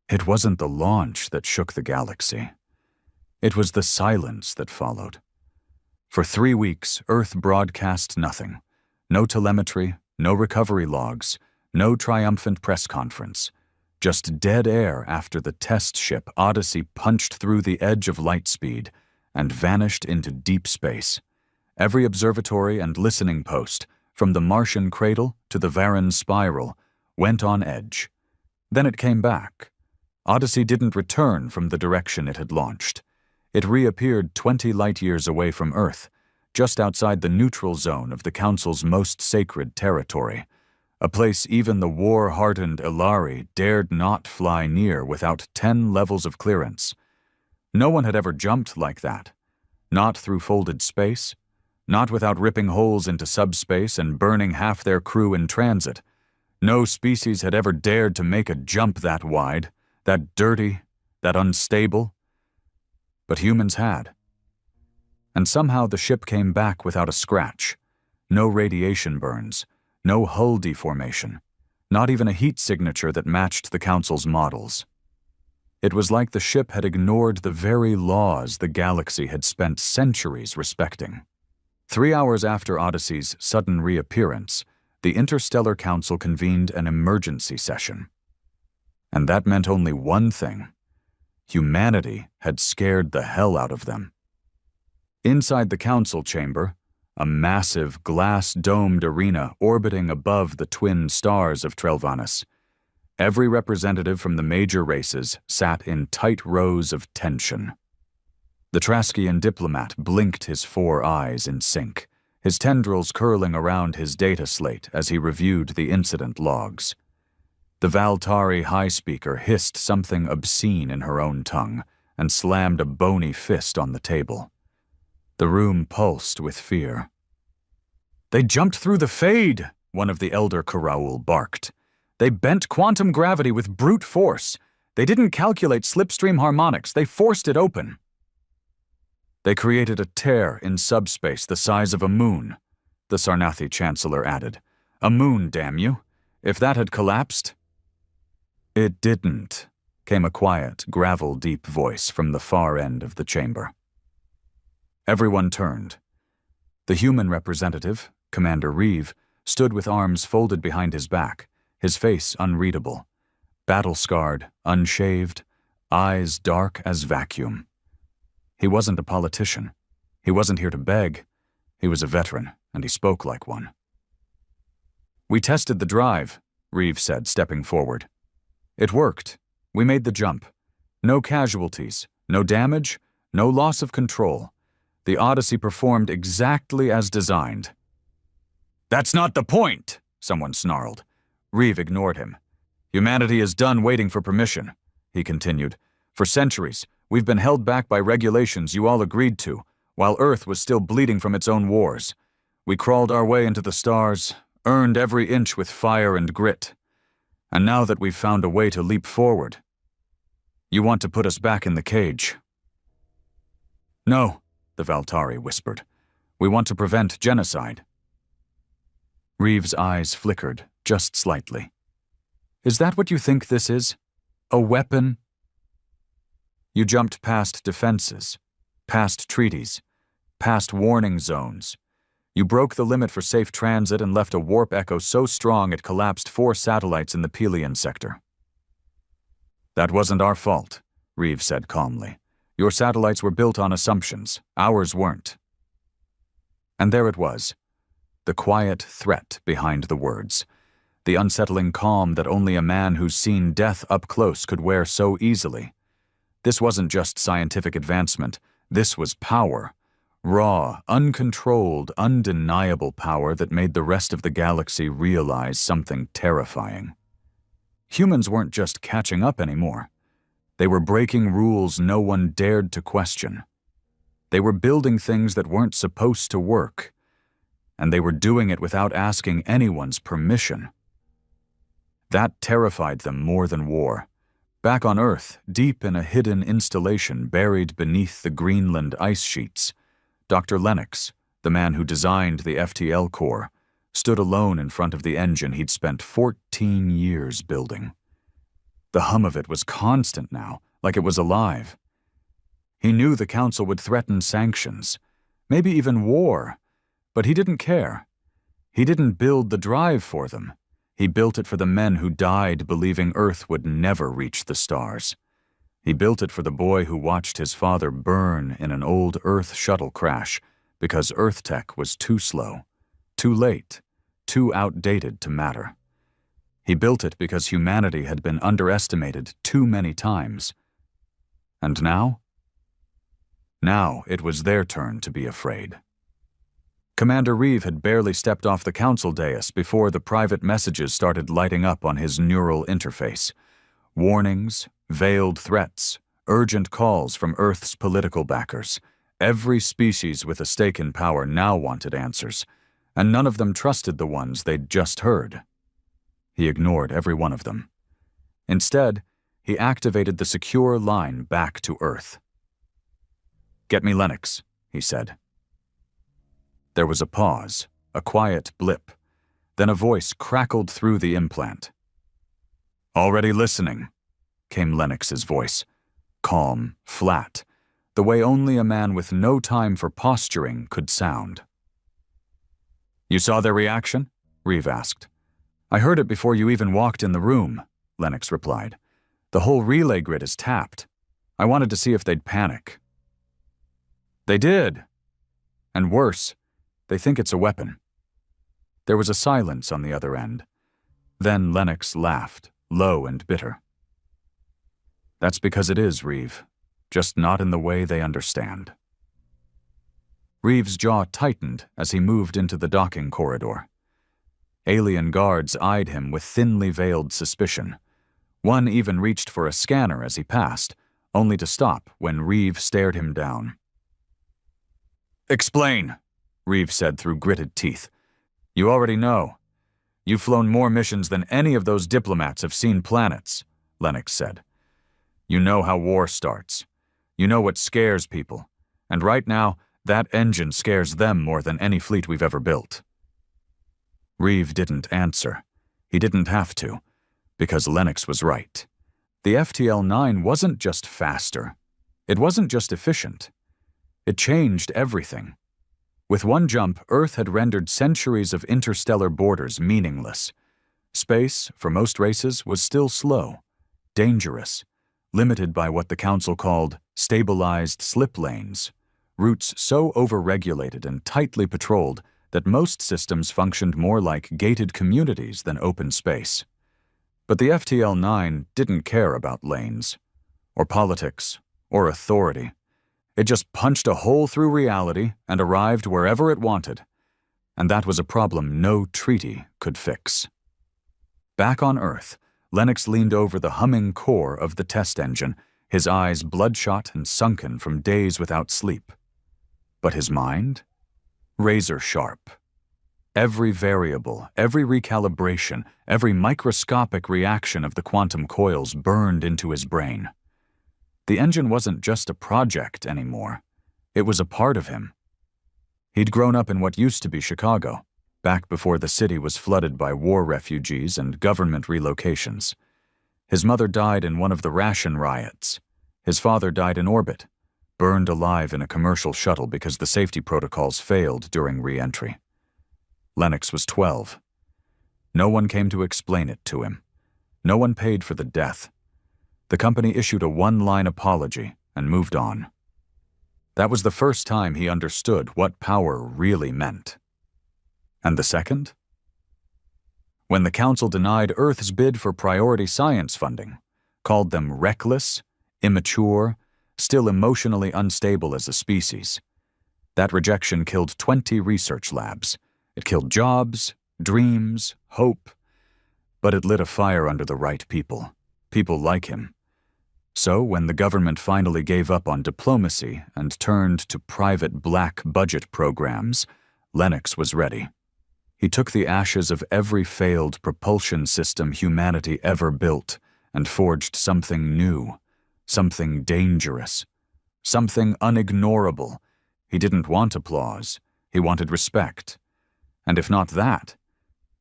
It wasn't the launch that shook the galaxy. It was the silence that followed. For 3 weeks, Earth broadcast nothing. No telemetry, no recovery logs, no triumphant press conference. Just dead air after the test ship Odyssey punched through the edge of light speed and vanished into deep space. Every observatory and listening post, from the Martian cradle to the Varan spiral, went on edge. Then it came back. Odyssey didn't return from the direction it had launched. It reappeared 20 light-years away from Earth, just outside the neutral zone of the Council's most sacred territory, a place even the war-hardened Ilari dared not fly near without 10 levels of clearance. No one had ever jumped like that. Not through folded space, not without ripping holes into subspace and burning half their crew in transit. No species had ever dared to make a jump that wide, that dirty, that unstable. But humans had. And somehow the ship came back without a scratch. No radiation burns, no hull deformation, not even a heat signature that matched the Council's models. It was like the ship had ignored the very laws the galaxy had spent centuries respecting. 3 hours after Odyssey's sudden reappearance, the Interstellar Council convened an emergency session. And that meant only one thing. Humanity had scared the hell out of them. Inside the council chamber, a massive glass-domed arena orbiting above the twin stars of Trelvanus, every representative from the major races sat in tight rows of tension. The Traskian diplomat blinked his 4 eyes in sync, his tendrils curling around his data slate as he reviewed the incident logs. The Valtari high speaker hissed something obscene in her own tongue and slammed a bony fist on the table. The room pulsed with fear. "They jumped through the fade," one of the elder Karaul barked. "They bent quantum gravity with brute force. They didn't calculate slipstream harmonics, they forced it open." "They created a tear in subspace the size of a moon," the Sarnathi chancellor added. "A moon, damn you. If that had collapsed—" "It didn't," came a quiet, gravel-deep voice from the far end of the chamber. Everyone turned. The human representative, Commander Reeve, stood with arms folded behind his back, his face unreadable, battle-scarred, unshaved, eyes dark as vacuum. He wasn't a politician. He wasn't here to beg. He was a veteran, and he spoke like one. "We tested the drive," Reeve said, stepping forward. "It worked. We made the jump. No casualties, no damage, no loss of control. The Odyssey performed exactly as designed." "That's not the point," someone snarled. Reeve ignored him. "Humanity is done waiting for permission," he continued. "For centuries, we've been held back by regulations you all agreed to, while Earth was still bleeding from its own wars. We crawled our way into the stars, earned every inch with fire and grit. And now that we've found a way to leap forward, you want to put us back in the cage." "No," the Valtari whispered. "We want to prevent genocide." Reeve's eyes flickered, just slightly. "Is that what you think this is? A weapon?" "You jumped past defenses, past treaties, past warning zones. You broke the limit for safe transit and left a warp echo so strong it collapsed 4 satellites in the Pelion sector." "That wasn't our fault," Reeve said calmly. "Your satellites were built on assumptions. Ours weren't." And there it was, the quiet threat behind the words, the unsettling calm that only a man who's seen death up close could wear so easily. This wasn't just scientific advancement. This was power. Raw, uncontrolled, undeniable power that made the rest of the galaxy realize something terrifying. Humans weren't just catching up anymore. They were breaking rules no one dared to question. They were building things that weren't supposed to work, and they were doing it without asking anyone's permission. That terrified them more than war. Back on Earth, deep in a hidden installation buried beneath the Greenland ice sheets, Dr. Lennox, the man who designed the FTL core, stood alone in front of the engine he'd spent 14 years building. The hum of it was constant now, like it was alive. He knew the council would threaten sanctions, maybe even war, but he didn't care. He didn't build the drive for them. He built it for the men who died believing Earth would never reach the stars. He built it for the boy who watched his father burn in an old Earth shuttle crash because Earth tech was too slow, too late, too outdated to matter. He built it because humanity had been underestimated too many times. And now? Now it was their turn to be afraid. Commander Reeve had barely stepped off the council dais before the private messages started lighting up on his neural interface. Warnings, veiled threats, urgent calls from Earth's political backers. Every species with a stake in power now wanted answers, and none of them trusted the ones they'd just heard. He ignored every one of them. Instead, he activated the secure line back to Earth. "Get me Lennox," he said. There was a pause, a quiet blip. Then a voice crackled through the implant. "Already listening," came Lennox's voice. Calm, flat, the way only a man with no time for posturing could sound. "You saw their reaction?" Reeve asked. "I heard it before you even walked in the room," Lennox replied. "The whole relay grid is tapped. I wanted to see if they'd panic." "They did. And worse, they think it's a weapon." There was a silence on the other end. Then Lennox laughed, low and bitter. "That's because it is, Reeve. Just not in the way they understand." Reeve's jaw tightened as he moved into the docking corridor. Alien guards eyed him with thinly veiled suspicion. One even reached for a scanner as he passed, only to stop when Reeve stared him down. "Explain," Reeve said through gritted teeth. "You already know. You've flown more missions than any of those diplomats have seen planets," Lennox said. "You know how war starts. You know what scares people. And right now, that engine scares them more than any fleet we've ever built." Reeve didn't answer. He didn't have to, because Lennox was right. The FTL-9 wasn't just faster. It wasn't just efficient. It changed everything. With one jump, Earth had rendered centuries of interstellar borders meaningless. Space, for most races, was still slow, dangerous, limited by what the Council called stabilized slip lanes, routes so overregulated and tightly patrolled that most systems functioned more like gated communities than open space. But the FTL-9 didn't care about lanes, or politics, or authority. It just punched a hole through reality and arrived wherever it wanted. And that was a problem no treaty could fix. Back on Earth, Lennox leaned over the humming core of the test engine, his eyes bloodshot and sunken from days without sleep. But his mind? Razor sharp. Every variable, every recalibration, every microscopic reaction of the quantum coils burned into his brain. The engine wasn't just a project anymore. It was a part of him. He'd grown up in what used to be Chicago, back before the city was flooded by war refugees and government relocations. His mother died in one of the ration riots. His father died in orbit, burned alive in a commercial shuttle because the safety protocols failed during re-entry. Lennox was 12. No one came to explain it to him. No one paid for the death. The company issued a one-line apology and moved on. That was the first time he understood what power really meant. And the second? When the Council denied Earth's bid for priority science funding, called them reckless, immature, still emotionally unstable as a species. That rejection killed 20 research labs. It killed jobs, dreams, hope. But it lit a fire under the right people, people like him. So when the government finally gave up on diplomacy and turned to private black budget programs, Lennox was ready. He took the ashes of every failed propulsion system humanity ever built and forged something new, something dangerous, something unignorable. He didn't want applause. He wanted respect. And if not that,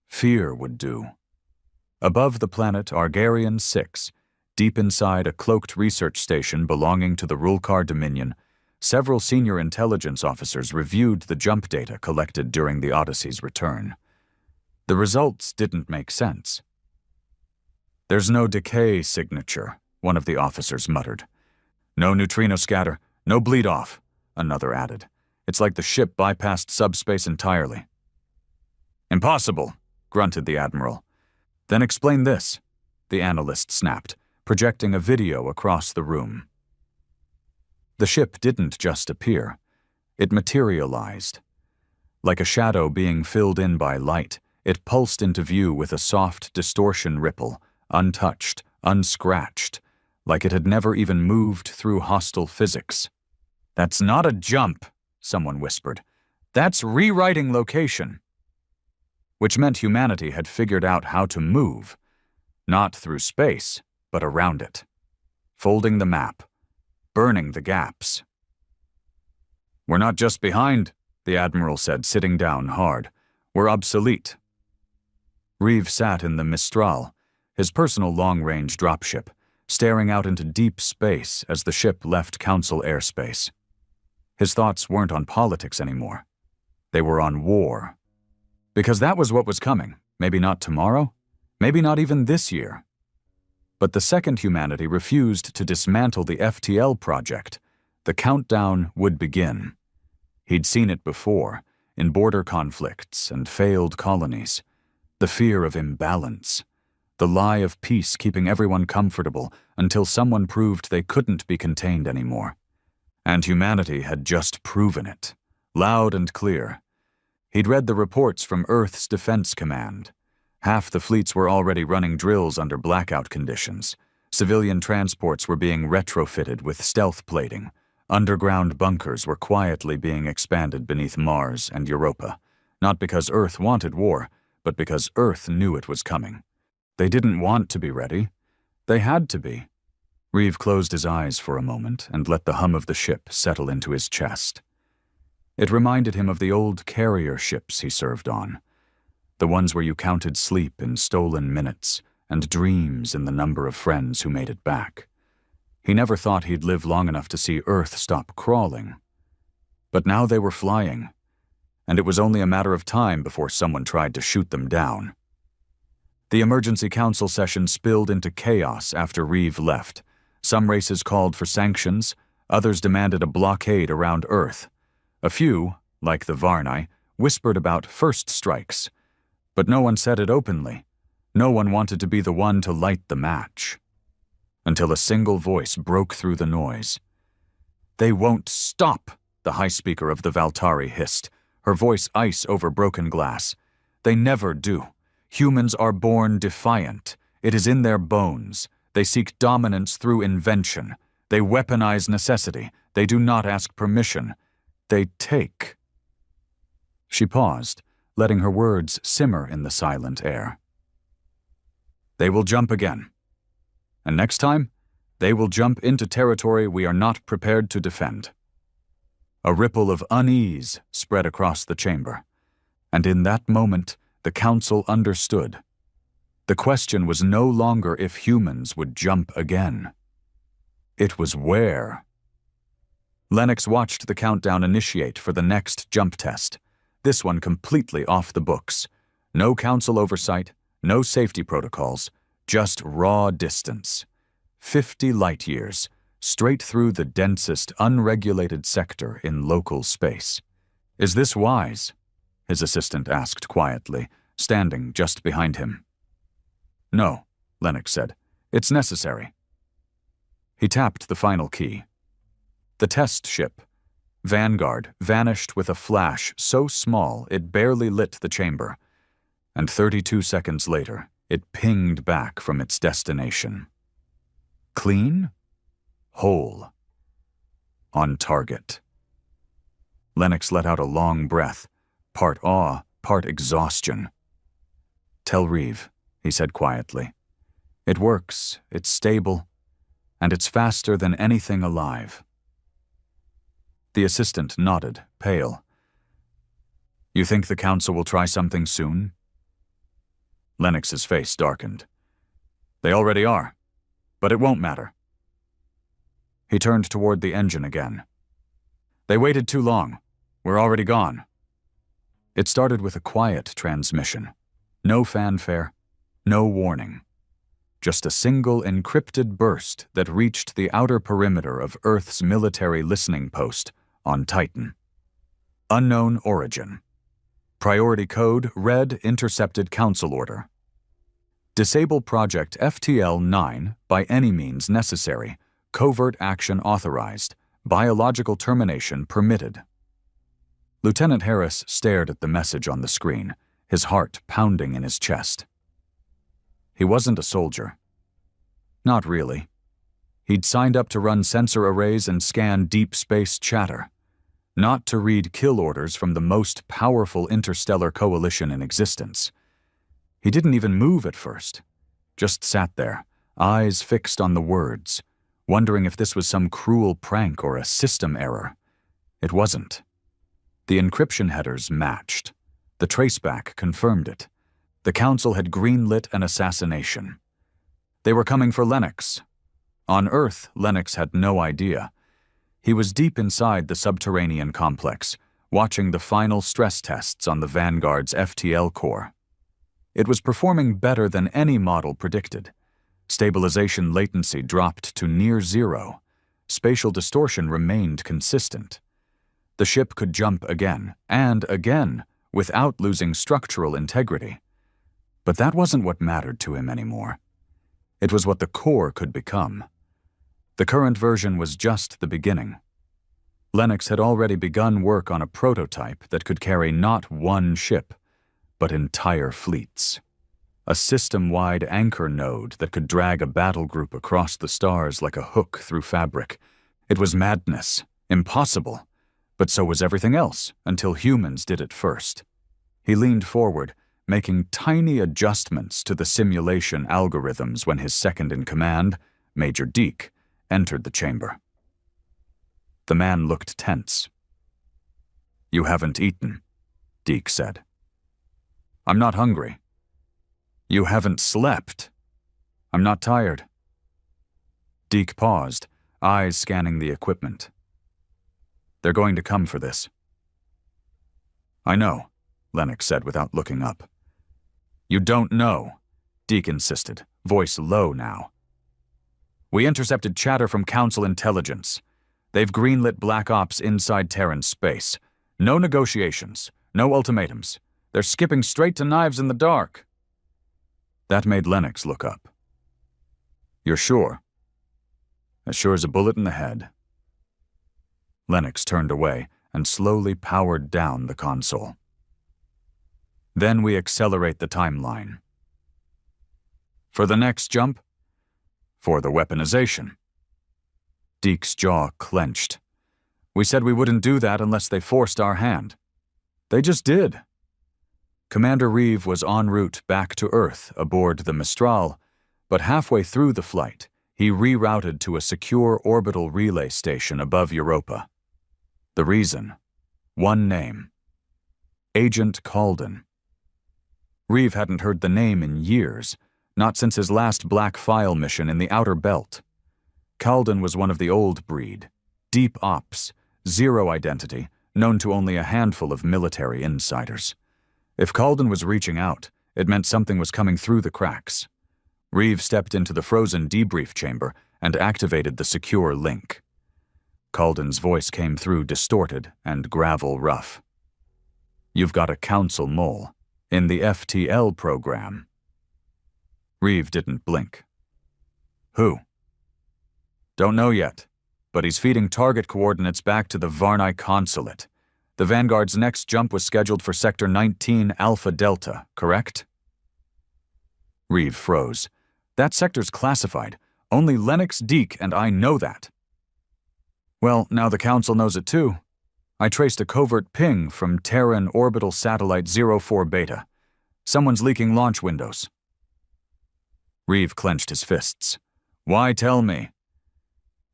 fear would do. Above the planet Argarian 6, Deep inside a cloaked research station belonging to the Rulkar Dominion, several senior intelligence officers reviewed the jump data collected during the Odyssey's return. The results didn't make sense. "There's no decay signature," one of the officers muttered. "No neutrino scatter, no bleed-off," another added. "It's like the ship bypassed subspace entirely." "Impossible," grunted the Admiral. "Then explain this," the analyst snapped, projecting a video across the room. The ship didn't just appear. It materialized. Like a shadow being filled in by light, it pulsed into view with a soft distortion ripple, untouched, unscratched, like it had never even moved through hostile physics. "That's not a jump," someone whispered. "That's rewriting location." Which meant humanity had figured out how to move, not through space, but around it, folding the map, burning the gaps. "We're not just behind," the Admiral said, sitting down hard. "We're obsolete." Reeve sat in the Mistral, his personal long-range dropship, staring out into deep space as the ship left Council airspace. His thoughts weren't on politics anymore. They were on war. Because that was what was coming. Maybe not tomorrow, maybe not even this year. But the second humanity refused to dismantle the FTL project. The countdown would begin. He'd seen it before, in border conflicts and failed colonies. The fear of imbalance. The lie of peace keeping everyone comfortable until someone proved they couldn't be contained anymore. And humanity had just proven it, loud and clear. He'd read the reports from Earth's Defense Command. Half the fleets were already running drills under blackout conditions. Civilian transports were being retrofitted with stealth plating. Underground bunkers were quietly being expanded beneath Mars and Europa, not because Earth wanted war, but because Earth knew it was coming. They didn't want to be ready. They had to be. Reeve closed his eyes for a moment and let the hum of the ship settle into his chest. It reminded him of the old carrier ships he served on, the ones where you counted sleep in stolen minutes and dreams in the number of friends who made it back. He never thought he'd live long enough to see Earth stop crawling. But now they were flying, and it was only a matter of time before someone tried to shoot them down. The emergency council session spilled into chaos after Reeve left. Some races called for sanctions, others demanded a blockade around Earth. A few, like the Varnai, whispered about first strikes, but no one said it openly. No one wanted to be the one to light the match. Until a single voice broke through the noise. "They won't stop," the high speaker of the Valtari hissed, her voice ice over broken glass. "They never do. Humans are born defiant. It is in their bones. They seek dominance through invention. They weaponize necessity. They do not ask permission. They take." She paused, letting her words simmer in the silent air. "They will jump again. And next time, they will jump into territory we are not prepared to defend." A ripple of unease spread across the chamber, and in that moment, the council understood. The question was no longer if humans would jump again. It was where. Lennox watched the countdown initiate for the next jump test, this one completely off the books. No council oversight, no safety protocols, just raw distance. 50 light years, straight through the densest unregulated sector in local space. "Is this wise?" his assistant asked quietly, standing just behind him. "No," Lennox said. "It's necessary." He tapped the final key. The test ship, Vanguard, vanished with a flash so small it barely lit the chamber, and 32 seconds later, it pinged back from its destination. Clean? Whole. On target. Lennox let out a long breath, part awe, part exhaustion. "Tell Reeve," he said quietly. "It works, it's stable, and it's faster than anything alive." The assistant nodded, pale. "You think the council will try something soon?" Lennox's face darkened. "They already are. but it won't matter. He turned toward the engine again. They waited too long. We're already gone. It started with a quiet transmission. No fanfare, no warning. Just a single encrypted burst that reached the outer perimeter of Earth's military listening post on Titan. Unknown origin. Priority code Red Intercepted Council Order. Disable Project FTL-9 by any means necessary. Covert action authorized. Biological termination permitted. Lieutenant Harris stared at the message on the screen, his heart pounding in his chest. He wasn't a soldier. Not really. He'd signed up to run sensor arrays and scan deep space chatter, not to read kill orders from the most powerful interstellar coalition in existence. He didn't even move at first, just sat there, eyes fixed on the words, wondering if this was some cruel prank or a system error. It wasn't. The encryption headers matched. The traceback confirmed it. The Council had greenlit an assassination. They were coming for Lennox. On Earth, Lennox had no idea. He was deep inside the subterranean complex, watching the final stress tests on the Vanguard's FTL core. It was performing better than any model predicted. Stabilization latency dropped to near zero. Spatial distortion remained consistent. The ship could jump again, and again, without losing structural integrity. But that wasn't what mattered to him anymore. It was what the core could become. The current version was just the beginning. Lennox had already begun work on a prototype that could carry not one ship, but entire fleets. A system-wide anchor node that could drag a battle group across the stars like a hook through fabric. It was madness, impossible, but so was everything else until humans did it first. He leaned forward, making tiny adjustments to the simulation algorithms when his second-in-command, Major Deke, entered the chamber. The man looked tense. "You haven't eaten," Deke said. "I'm not hungry." "You haven't slept." "I'm not tired." Deke paused, eyes scanning the equipment. "They're going to come for this." "I know," Lennox said without looking up. "You don't know," Deke insisted, voice low now. "We intercepted chatter from Council intelligence. They've greenlit Black Ops inside Terran space. No negotiations, no ultimatums. They're skipping straight to knives in the dark." That made Lennox look up. "You're sure?" "As sure as a bullet in the head." Lennox turned away and slowly powered down the console. "Then we accelerate the timeline." "For the next jump?" "For the weaponization." Deke's jaw clenched. "We said we wouldn't do that unless they forced our hand. They just did." Commander Reeve was en route back to Earth aboard the Mistral, but halfway through the flight, he rerouted to a secure orbital relay station above Europa. The reason? One name. Agent Calden. Reeve hadn't heard the name in years, not since his last Black File mission in the Outer Belt. Calden was one of the old breed, deep ops, zero identity, known to only a handful of military insiders. If Calden was reaching out, it meant something was coming through the cracks. Reeve stepped into the frozen debrief chamber and activated the secure link. Calden's voice came through distorted and gravel rough. "You've got a Council mole in the FTL program." Reeve didn't blink. "Who?" "Don't know yet, but he's feeding target coordinates back to the Varnai consulate. The Vanguard's next jump was scheduled for Sector 19 Alpha Delta, correct?" Reeve froze. "That sector's classified. Only Lennox, Deke, and I know that." "Well, now the Council knows it too. I traced a covert ping from Terran Orbital Satellite 04 Beta. Someone's leaking launch windows." Reeve clenched his fists. "Why tell me?"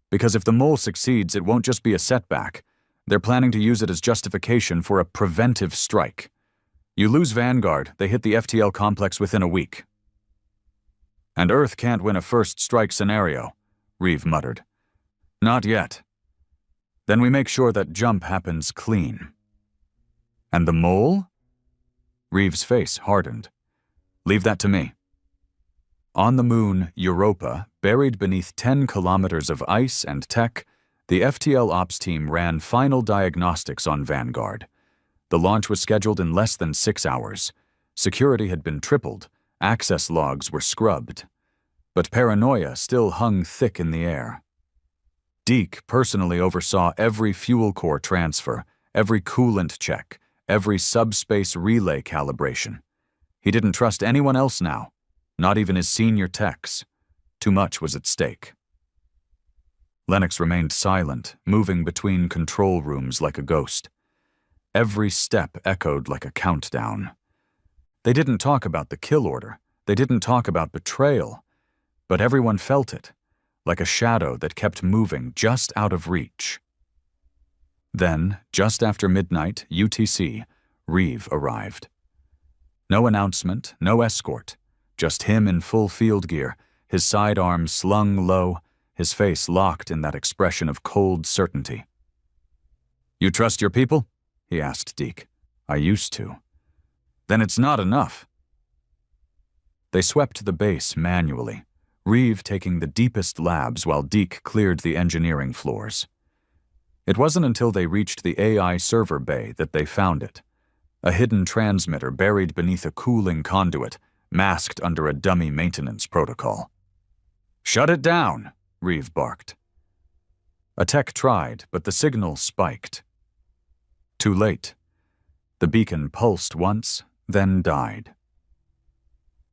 "Because if the mole succeeds, it won't just be a setback. They're planning to use it as justification for a preventive strike. You lose Vanguard, they hit the FTL complex within a week." And Earth can't win a first strike scenario, Reeve muttered. Not yet. Then we make sure that jump happens clean. And the mole? Reeve's face hardened. Leave that to me. On the moon, Europa, buried beneath 10 kilometers of ice and tech, the FTL ops team ran final diagnostics on Vanguard. The launch was scheduled in less than 6 hours. Security had been tripled. Access logs were scrubbed. But paranoia still hung thick in the air. Deke personally oversaw every fuel core transfer, every coolant check, every subspace relay calibration. He didn't trust anyone else now, not even his senior techs. Too much was at stake. Lennox remained silent, moving between control rooms like a ghost. Every step echoed like a countdown. They didn't talk about the kill order. They didn't talk about betrayal. But everyone felt it, like a shadow that kept moving just out of reach. Then, just after midnight, UTC, Reeve arrived. No announcement, no escort, just him in full field gear, his sidearms slung low, his face locked in that expression of cold certainty. You trust your people? He asked Deke. I used to. Then it's not enough. They swept the base manually, Reeve taking the deepest labs while Deke cleared the engineering floors. It wasn't until they reached the AI server bay that they found it. A hidden transmitter buried beneath a cooling conduit, masked under a dummy maintenance protocol. Shut it down, Reeve barked. A tech tried, but the signal spiked. Too late. The beacon pulsed once, then died.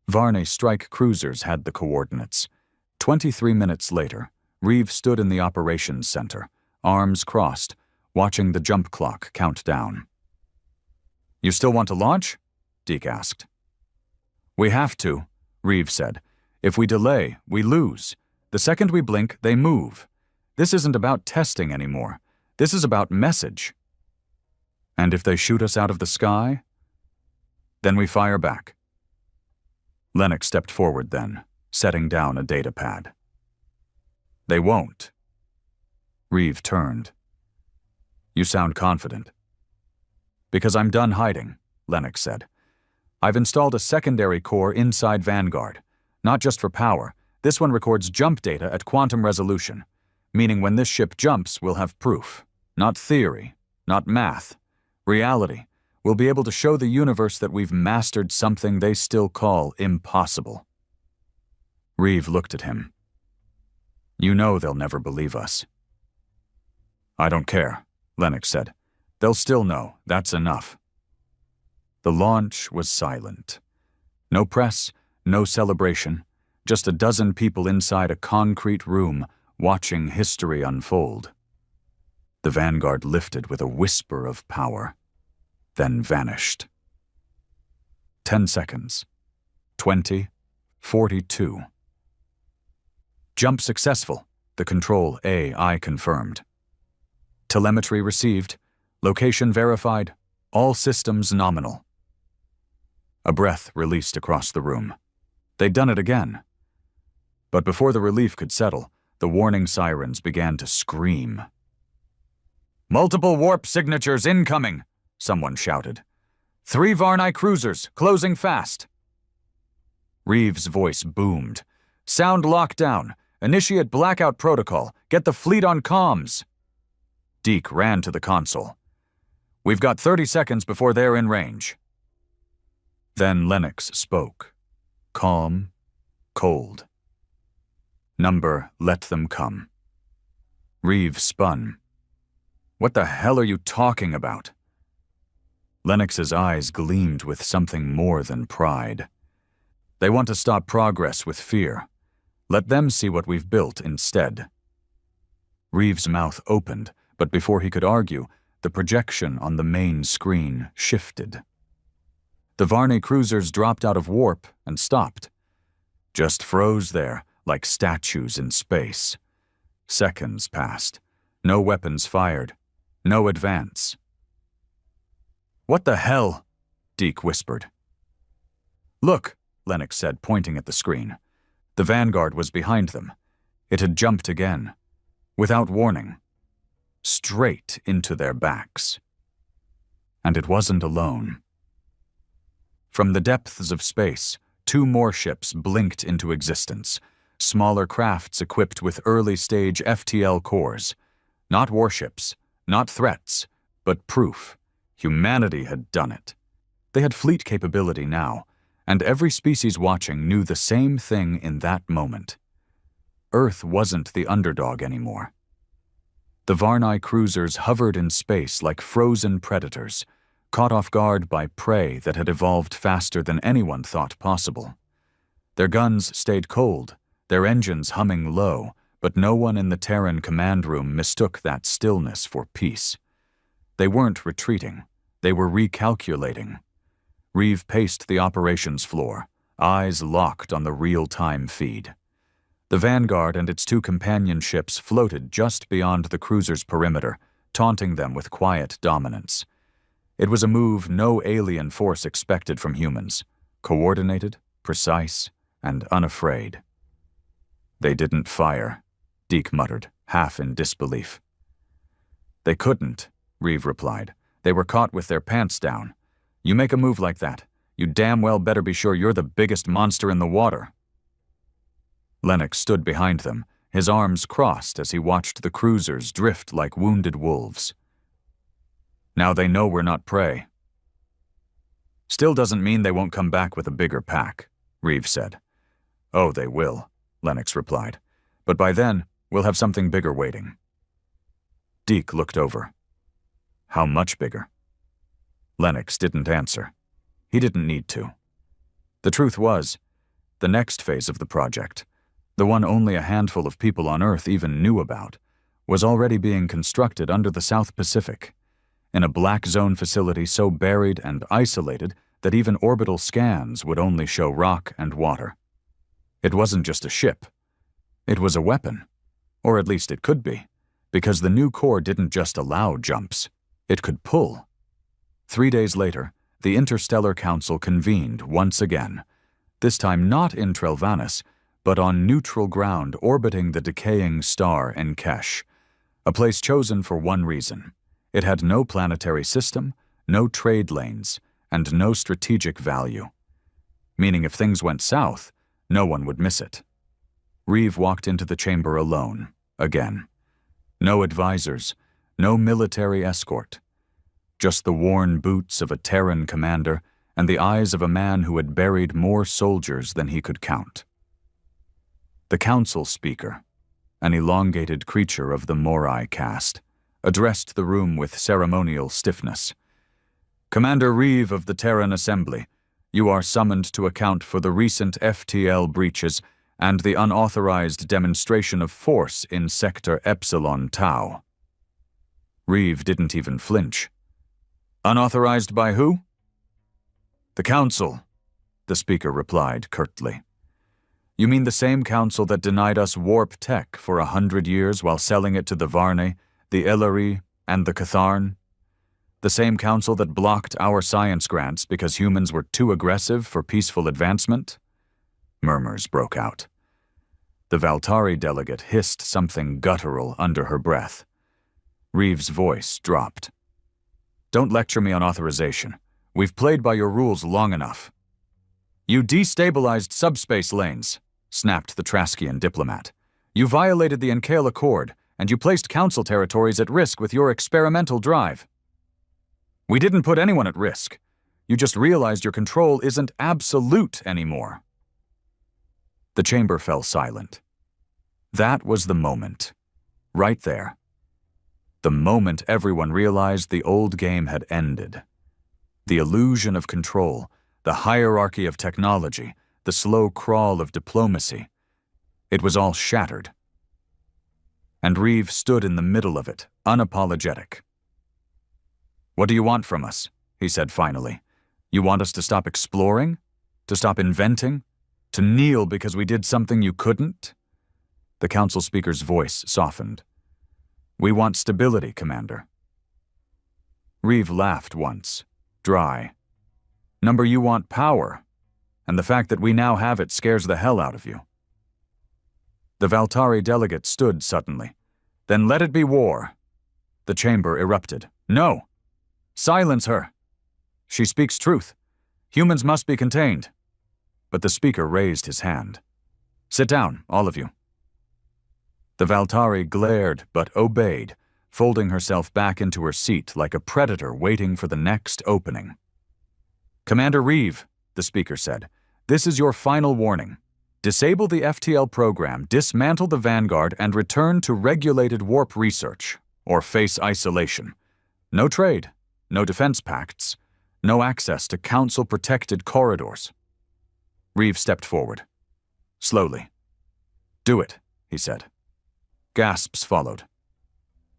Varney strike cruisers had the coordinates. 23 minutes later, Reeve stood in the operations center, arms crossed, watching the jump clock count down. You still want to launch? Deke asked. We have to, Reeve said. If we delay, we lose. The second we blink, they move. This isn't about testing anymore. This is about message. And if they shoot us out of the sky? Then we fire back. Lennox stepped forward then, setting down a data pad. They won't. Reeve turned. You sound confident. Because I'm done hiding, Lennox said. I've installed a secondary core inside Vanguard. Not just for power. This one records jump data at quantum resolution, meaning when this ship jumps, we'll have proof. Not theory, not math. Reality. We'll be able to show the universe that we've mastered something they still call impossible. Reeve looked at him. You know they'll never believe us. I don't care, Lennox said. They'll still know. That's enough. The launch was silent. No press, no celebration, just a dozen people inside a concrete room watching history unfold. The Vanguard lifted with a whisper of power, then vanished. 10 seconds. 20. 42. Jump successful, the Control AI confirmed. Telemetry received, location verified, all systems nominal. A breath released across the room. They'd done it again. But before the relief could settle, the warning sirens began to scream. Multiple warp signatures incoming, someone shouted. 3 Varney cruisers, closing fast. Reeve's voice boomed. Sound lockdown. Initiate blackout protocol. Get the fleet on comms. Deke ran to the console. We've got 30 seconds before they're in range. Then Lennox spoke. Calm, cold. Number, let them come. Reeve spun. What the hell are you talking about? Lennox's eyes gleamed with something more than pride. They want to stop progress with fear. Let them see what we've built instead. Reeve's mouth opened, but before he could argue, the projection on the main screen shifted. The Varney cruisers dropped out of warp and stopped. Just froze there, like statues in space. Seconds passed. No weapons fired. No advance. What the hell? Deke whispered. Look, Lennox said, pointing at the screen. The Vanguard was behind them. It had jumped again, without warning, straight into their backs. And it wasn't alone. From the depths of space, 2 more ships blinked into existence, smaller crafts equipped with early-stage FTL cores. Not warships, not threats, but proof. Humanity had done it. They had fleet capability now, and every species watching knew the same thing in that moment. Earth wasn't the underdog anymore. The Varnai cruisers hovered in space like frozen predators, caught off guard by prey that had evolved faster than anyone thought possible. Their guns stayed cold, their engines humming low, but no one in the Terran command room mistook that stillness for peace. They weren't retreating, they were recalculating. Reeve paced the operations floor, eyes locked on the real-time feed. The Vanguard and its 2 companion ships floated just beyond the cruiser's perimeter, taunting them with quiet dominance. It was a move no alien force expected from humans, coordinated, precise, and unafraid. "They didn't fire," Deke muttered, half in disbelief. "They couldn't," Reeve replied. "They were caught with their pants down. You make a move like that, you damn well better be sure you're the biggest monster in the water." Lennox stood behind them, his arms crossed as he watched the cruisers drift like wounded wolves. "Now they know we're not prey." "Still doesn't mean they won't come back with a bigger pack," Reeve said. "Oh, they will," Lennox replied. "But by then, we'll have something bigger waiting." Deke looked over. "How much bigger?" Lennox didn't answer. He didn't need to. The truth was, the next phase of the project, the one only a handful of people on Earth even knew about, was already being constructed under the South Pacific, in a black zone facility so buried and isolated that even orbital scans would only show rock and water. It wasn't just a ship. It was a weapon. Or at least it could be, because the new core didn't just allow jumps. It could pull. 3 days later, the Interstellar Council convened once again, this time not in Trelvanus, but on neutral ground orbiting the decaying star Enkesh, a place chosen for one reason. It had no planetary system, no trade lanes, and no strategic value. Meaning if things went south, no one would miss it. Reeve walked into the chamber alone, again. No advisors, no military escort. Just the worn boots of a Terran commander and the eyes of a man who had buried more soldiers than he could count. The council speaker, an elongated creature of the Morai caste, addressed the room with ceremonial stiffness. "Commander Reeve of the Terran Assembly, you are summoned to account for the recent FTL breaches and the unauthorized demonstration of force in Sector Epsilon Tau." Reeve didn't even flinch. "Unauthorized by who?" "The Council," the speaker replied curtly. "You mean the same council that denied us warp tech for 100 years while selling it to the Varney, the Ellery, and the Catharn? The same council that blocked our science grants because humans were too aggressive for peaceful advancement?" Murmurs broke out. The Valtari delegate hissed something guttural under her breath. Reeve's voice dropped. "Don't lecture me on authorization. We've played by your rules long enough." "You destabilized subspace lanes," snapped the Traskian diplomat. "You violated the Enkale Accord, and you placed council territories at risk with your experimental drive." "We didn't put anyone at risk. You just realized your control isn't absolute anymore." The chamber fell silent. That was the moment. Right there. The moment everyone realized the old game had ended. The illusion of control, the hierarchy of technology, the slow crawl of diplomacy. It was all shattered. And Reeve stood in the middle of it, unapologetic. "What do you want from us?" he said finally. "You want us to stop exploring? To stop inventing? To kneel because we did something you couldn't?" The council speaker's voice softened. "We want stability, Commander." Reeve laughed once, dry. "Number, you want power, and the fact that we now have it scares the hell out of you." The Valtari delegate stood suddenly. "Then let it be war." The chamber erupted. "No! Silence her! She speaks truth. Humans must be contained." But the speaker raised his hand. "Sit down, all of you." The Valtari glared but obeyed, folding herself back into her seat like a predator waiting for the next opening. "Commander Reeve," the speaker said, "this is your final warning. Disable the FTL program, dismantle the Vanguard, and return to regulated warp research, or face isolation. No trade, no defense pacts, no access to Council-protected corridors." Reeve stepped forward. Slowly. "Do it," he said. Gasps followed.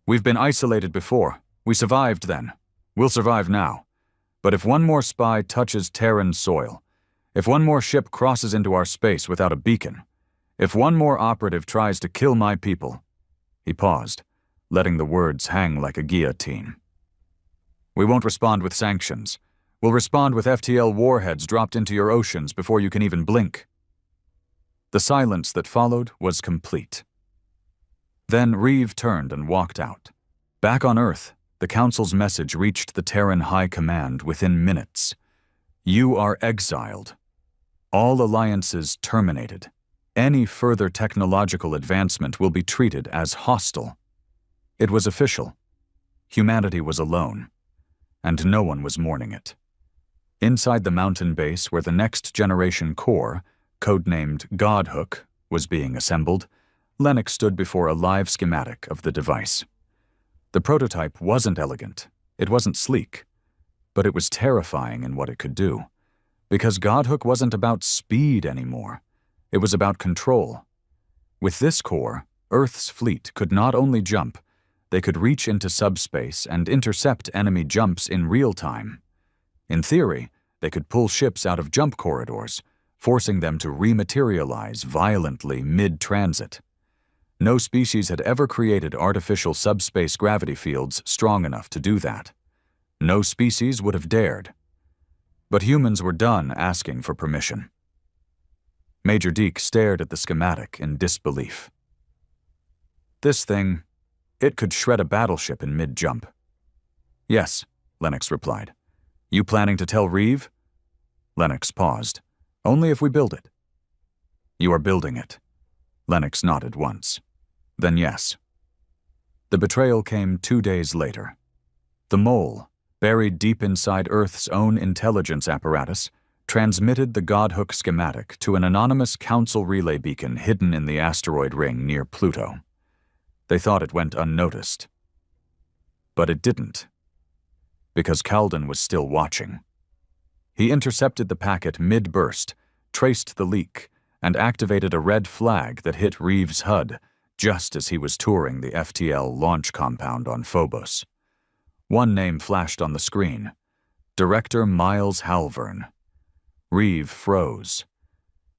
"We've been isolated before. We survived then. We'll survive now. But if one more spy touches Terran soil, if one more ship crosses into our space without a beacon, if one more operative tries to kill my people—" He paused, letting the words hang like a guillotine. "We won't respond with sanctions. We'll respond with FTL warheads dropped into your oceans before you can even blink." The silence that followed was complete. Then Reeve turned and walked out. Back on Earth, the Council's message reached the Terran High Command within minutes. "You are exiled. All alliances terminated. Any further technological advancement will be treated as hostile." It was official. Humanity was alone, and no one was mourning it. Inside the mountain base where the next generation core, codenamed Godhook, was being assembled, Lennox stood before a live schematic of the device. The prototype wasn't elegant, it wasn't sleek, but it was terrifying in what it could do. Because Godhook wasn't about speed anymore, it was about control. With this core, Earth's fleet could not only jump, they could reach into subspace and intercept enemy jumps in real time. In theory, they could pull ships out of jump corridors, forcing them to rematerialize violently mid-transit. No species had ever created artificial subspace gravity fields strong enough to do that. No species would have dared. But humans were done asking for permission. Major Deke stared at the schematic in disbelief. "This thing, it could shred a battleship in mid-jump." "Yes," Lennox replied. "You planning to tell Reeve?" Lennox paused. "Only if we build it." "You are building it." Lennox nodded once. "Then yes." The betrayal came 2 days later. The mole, buried deep inside Earth's own intelligence apparatus, transmitted the Godhook schematic to an anonymous Council relay beacon hidden in the asteroid ring near Pluto. They thought it went unnoticed. But it didn't, because Calden was still watching. He intercepted the packet mid-burst, traced the leak, and activated a red flag that hit Reeve's HUD just as he was touring the FTL launch compound on Phobos. One name flashed on the screen: Director Miles Halvern. Reeve froze.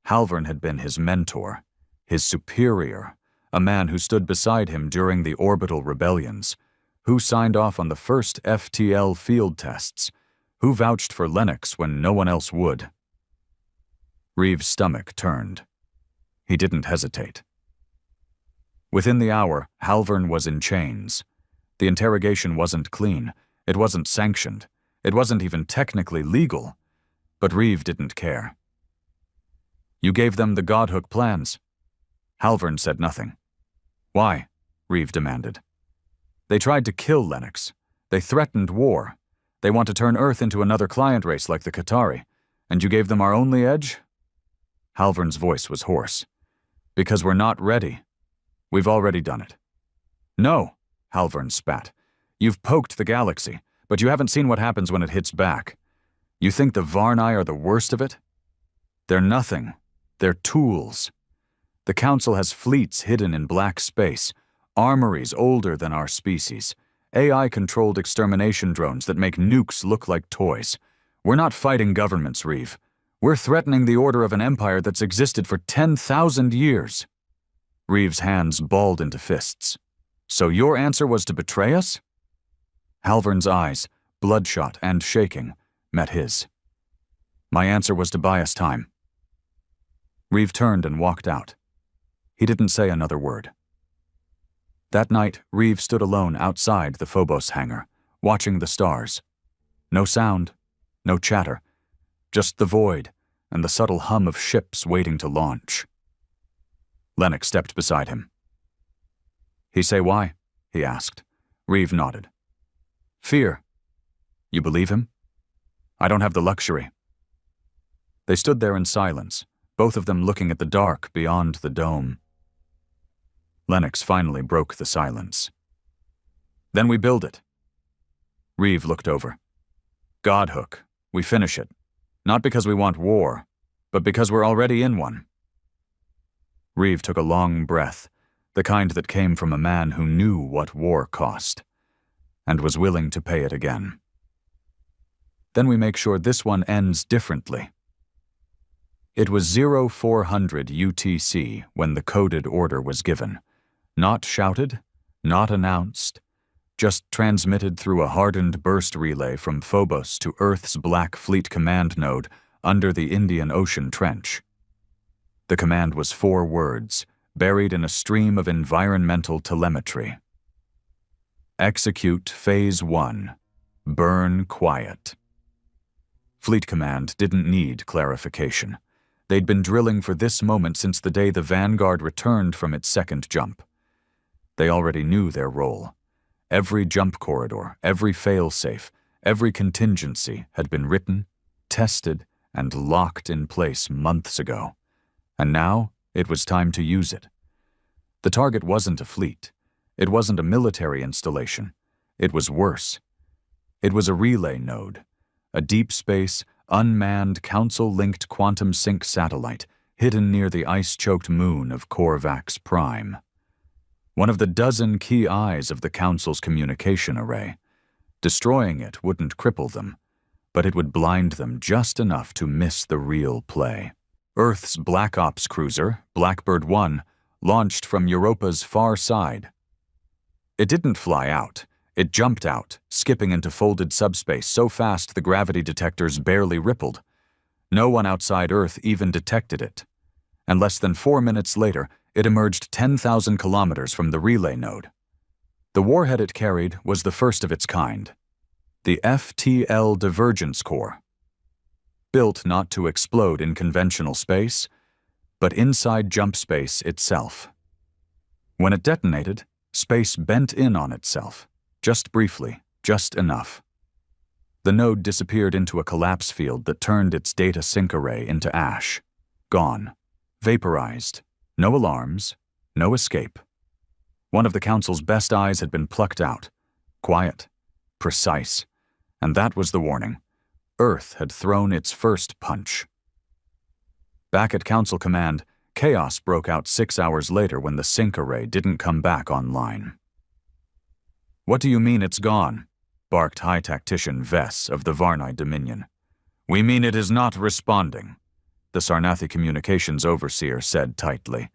Halvern had been his mentor, his superior, a man who stood beside him during the orbital rebellions, who signed off on the first FTL field tests, who vouched for Lennox when no one else would. Reeve's stomach turned. He didn't hesitate. Within the hour, Halvern was in chains. The interrogation wasn't clean, it wasn't sanctioned, it wasn't even technically legal, but Reeve didn't care. "You gave them the Godhook plans." Halvern said nothing. "Why?" Reeve demanded. "They tried to kill Lennox. They threatened war. They want to turn Earth into another client race like the Qatari, and you gave them our only edge?" Halvern's voice was hoarse. "Because we're not ready. We've already done it." "No," Halvern spat. "You've poked the galaxy, but you haven't seen what happens when it hits back. You think the Varnai are the worst of it? They're nothing. They're tools. The Council has fleets hidden in black space, armories older than our species, AI-controlled extermination drones that make nukes look like toys. We're not fighting governments, Reeve. We're threatening the order of an empire that's existed for 10,000 years. Reeve's hands balled into fists. "So your answer was to betray us?" Halvern's eyes, bloodshot and shaking, met his. "My answer was to buy us time." Reeve turned and walked out. He didn't say another word. That night, Reeve stood alone outside the Phobos hangar, watching the stars. No sound, no chatter, just the void and the subtle hum of ships waiting to launch. Lennox stepped beside him. "He say why?" he asked. Reeve nodded. "Fear. You believe him?" "I don't have the luxury." They stood there in silence, both of them looking at the dark beyond the dome. Lennox finally broke the silence. "Then we build it." Reeve looked over. "Godhook. We finish it. Not because we want war, but because we're already in one." Reeve took a long breath, the kind that came from a man who knew what war cost, and was willing to pay it again. "Then we make sure this one ends differently." It was 0400 UTC when the coded order was given. Not shouted, not announced, just transmitted through a hardened burst relay from Phobos to Earth's Black Fleet command node under the Indian Ocean Trench. The command was 4 words, buried in a stream of environmental telemetry. Execute Phase 1. Burn quiet. Fleet Command didn't need clarification. They'd been drilling for this moment since the day the Vanguard returned from its second jump. They already knew their role. Every jump corridor, every fail-safe, every contingency had been written, tested, and locked in place months ago. And now it was time to use it. The target wasn't a fleet. It wasn't a military installation. It was worse. It was a relay node, a deep space, unmanned, council-linked quantum sync satellite hidden near the ice-choked moon of Corvax Prime. One of the dozen key eyes of the Council's communication array. Destroying it wouldn't cripple them, but it would blind them just enough to miss the real play. Earth's Black Ops cruiser, Blackbird 1, launched from Europa's far side. It didn't fly out. It jumped out, skipping into folded subspace so fast the gravity detectors barely rippled. No one outside Earth even detected it. And less than 4 minutes later, it emerged 10,000 kilometers from the relay node. The warhead it carried was the first of its kind, the FTL divergence core. Built not to explode in conventional space, but inside jump space itself. When it detonated, space bent in on itself, just briefly, just enough. The node disappeared into a collapse field that turned its data sync array into ash. Gone. Vaporized. No alarms. No escape. One of the Council's best eyes had been plucked out. Quiet. Precise. And that was the warning. Earth had thrown its first punch. Back at Council Command, chaos broke out 6 hours later when the sync array didn't come back online. "What do you mean it's gone?" barked High Tactician Vess of the Varnai Dominion. "We mean it is not responding," the Sarnathi Communications Overseer said tightly.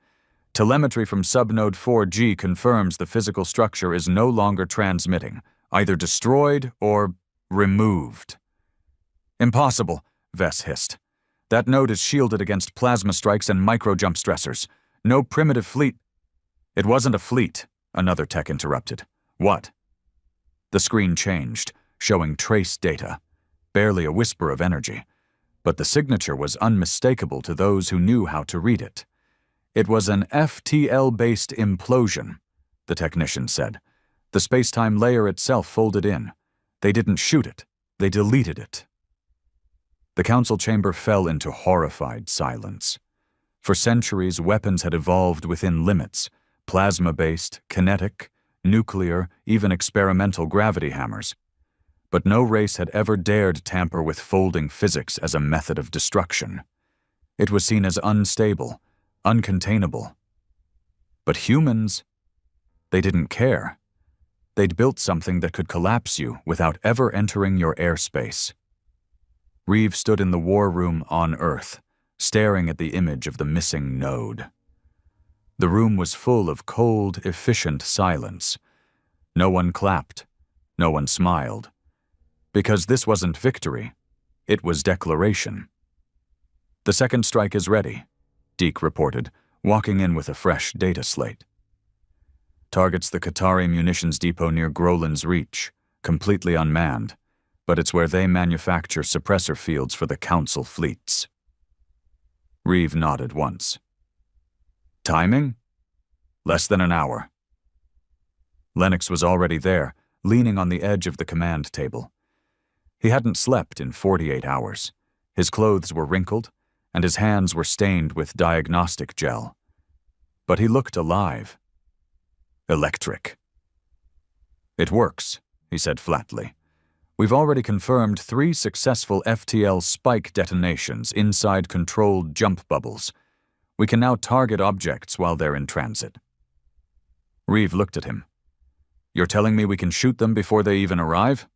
"Telemetry from subnode 4G confirms the physical structure is no longer transmitting, either destroyed or removed." "Impossible," Vess hissed. "That node is shielded against plasma strikes and micro-jump stressors. No primitive fleet—" "It wasn't a fleet," another tech interrupted. "What?" The screen changed, showing trace data. Barely a whisper of energy. But the signature was unmistakable to those who knew how to read it. "It was an FTL-based implosion," the technician said. "The space-time layer itself folded in. They didn't shoot it. They deleted it." The council chamber fell into horrified silence. For centuries, weapons had evolved within limits, plasma-based, kinetic, nuclear, even experimental gravity hammers. But no race had ever dared tamper with folding physics as a method of destruction. It was seen as unstable, uncontainable. But humans, they didn't care. They'd built something that could collapse you without ever entering your airspace. Reeve stood in the war room on Earth, staring at the image of the missing node. The room was full of cold, efficient silence. No one clapped. No one smiled. Because this wasn't victory. It was declaration. "The second strike is ready," Deke reported, walking in with a fresh data slate. Targets the Qatari munitions depot near Groland's Reach, completely unmanned, but it's where they manufacture suppressor fields for the Council fleets. Reeve nodded once. Timing? Less than an hour. Lennox was already there, leaning on the edge of the command table. He hadn't slept in 48 hours. His clothes were wrinkled, and his hands were stained with diagnostic gel. But he looked alive. Electric. It works, he said flatly. We've already confirmed 3 successful FTL spike detonations inside controlled jump bubbles. We can now target objects while they're in transit. Reeve looked at him. You're telling me we can shoot them before they even arrive?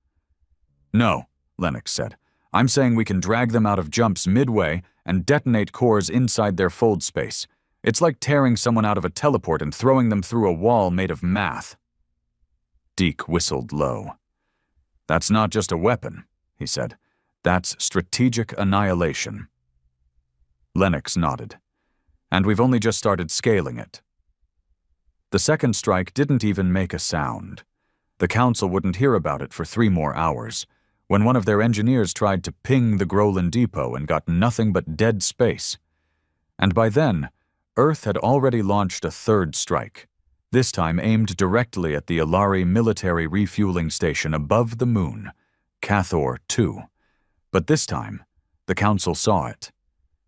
No, Lennox said. I'm saying we can drag them out of jumps midway and detonate cores inside their fold space. It's like tearing someone out of a teleport and throwing them through a wall made of math. Deke whistled low. That's not just a weapon, he said. That's strategic annihilation. Lennox nodded. And we've only just started scaling it. The second strike didn't even make a sound. The Council wouldn't hear about it for 3 more hours, when one of their engineers tried to ping the Groland depot and got nothing but dead space. And by then, Earth had already launched a 3rd strike, this time aimed directly at the Alari military refueling station above the moon, Cathor 2. But this time, the Council saw it.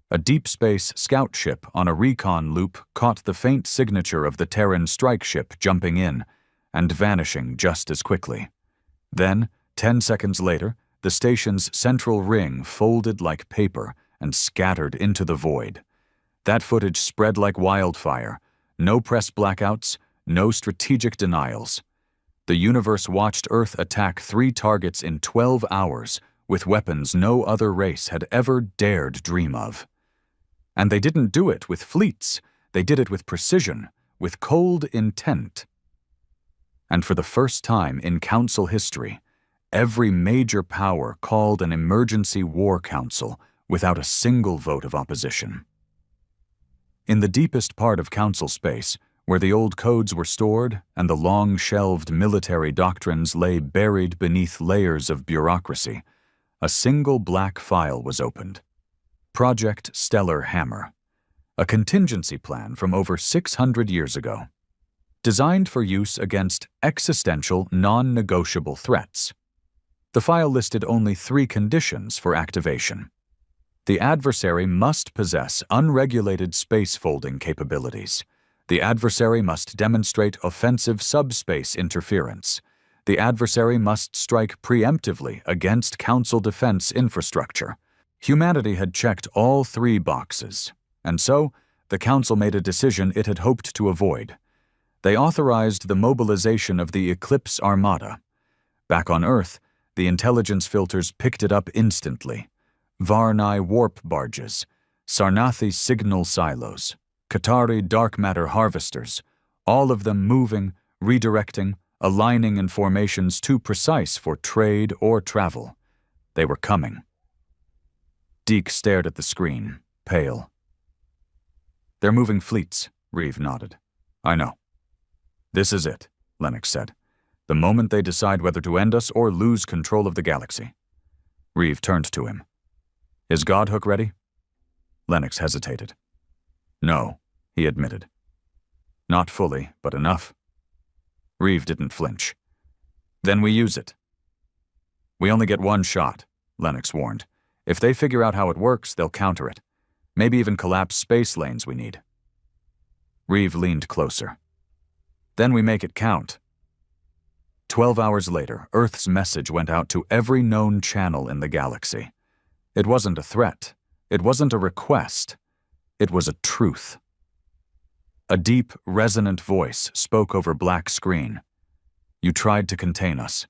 A deep space scout ship on a recon loop caught the faint signature of the Terran strike ship jumping in and vanishing just as quickly. Then, 10 seconds later, the station's central ring folded like paper and scattered into the void. That footage spread like wildfire. No press blackouts, no strategic denials. The universe watched Earth attack 3 targets in 12 hours with weapons no other race had ever dared dream of. And they didn't do it with fleets. They did it with precision, with cold intent. And for the first time in Council history, every major power called an emergency war council without a single vote of opposition. In the deepest part of Council space, where the old codes were stored and the long-shelved military doctrines lay buried beneath layers of bureaucracy, a single black file was opened. Project Stellar Hammer, a contingency plan from over 600 years ago, designed for use against existential, non-negotiable threats. The file listed only 3 conditions for activation. The adversary must possess unregulated space-folding capabilities. The adversary must demonstrate offensive subspace interference. The adversary must strike preemptively against Council defense infrastructure. Humanity had checked all 3 boxes, and so the Council made a decision it had hoped to avoid. They authorized the mobilization of the Eclipse Armada. Back on Earth, the intelligence filters picked it up instantly. Varnai warp barges, Sarnathi signal silos, Qatari dark matter harvesters, all of them moving, redirecting, aligning in formations too precise for trade or travel. They were coming. Deke stared at the screen, pale. They're moving fleets, Reeve nodded. I know. This is it, Lennox said. The moment they decide whether to end us or lose control of the galaxy. Reeve turned to him. Is Godhook ready? Lennox hesitated. No, he admitted. Not fully, but enough. Reeve didn't flinch. Then we use it. We only get one shot, Lennox warned. If they figure out how it works, they'll counter it. Maybe even collapse space lanes we need. Reeve leaned closer. Then we make it count. 12 hours later, Earth's message went out to every known channel in the galaxy. It wasn't a threat. It wasn't a request. It was a truth. A deep, resonant voice spoke over black screen. You tried to contain us.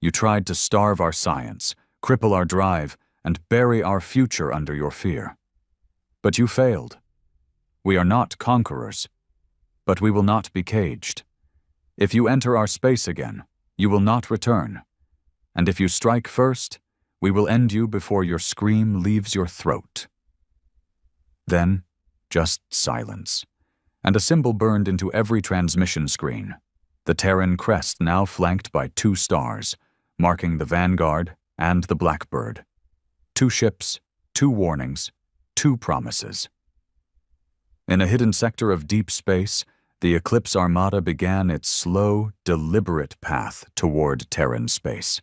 You tried to starve our science, cripple our drive, and bury our future under your fear. But you failed. We are not conquerors, but we will not be caged. If you enter our space again, you will not return. And if you strike first, we will end you before your scream leaves your throat. Then, just silence. and a symbol burned into every transmission screen. The Terran crest now flanked by 2 stars, marking the Vanguard and the Blackbird. 2 ships, 2 warnings, 2 promises. In a hidden sector of deep space, the Eclipse Armada began its slow, deliberate path toward Terran space.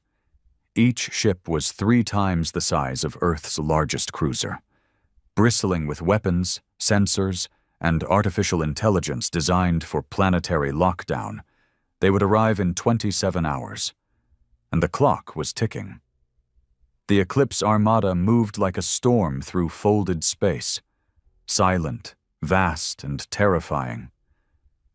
Each ship was 3 times the size of Earth's largest cruiser, bristling with weapons, sensors, and artificial intelligence designed for planetary lockdown. They would arrive in 27 hours, and the clock was ticking. The Eclipse Armada moved like a storm through folded space, silent, vast, and terrifying.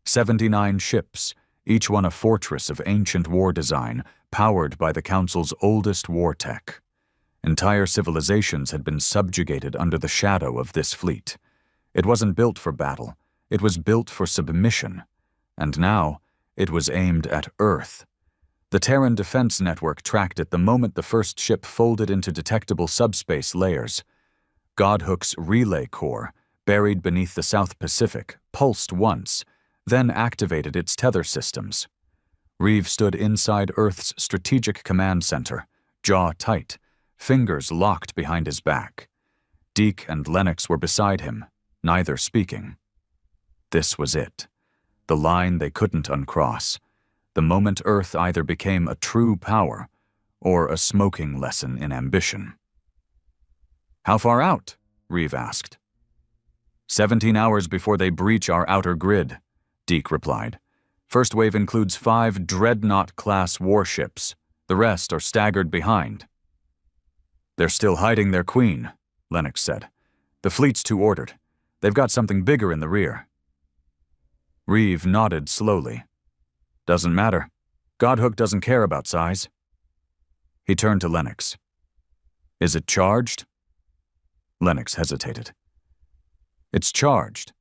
79 ships, each one a fortress of ancient war design, powered by the Council's oldest war tech. Entire civilizations had been subjugated under the shadow of this fleet. It wasn't built for battle, it was built for submission, and now it was aimed at Earth. The Terran Defense Network tracked it the moment the first ship folded into detectable subspace layers. Godhook's relay core, buried beneath the South Pacific, pulsed once, then activated its tether systems. Reeve stood inside Earth's strategic command center, jaw tight, fingers locked behind his back. Deke and Lennox were beside him, neither speaking. This was it, the line they couldn't uncross, the moment Earth either became a true power or a smoking lesson in ambition. "How far out?" Reeve asked. 17 hours before they breach our outer grid," Deke replied. "First wave includes 5 Dreadnought-class warships. The rest are staggered behind." "They're still hiding their queen," Lennox said. "The fleet's too ordered. They've got something bigger in the rear." Reeve nodded slowly. "Doesn't matter. Godhook doesn't care about size." He turned to Lennox. "Is it charged?" Lennox hesitated. "It's charged.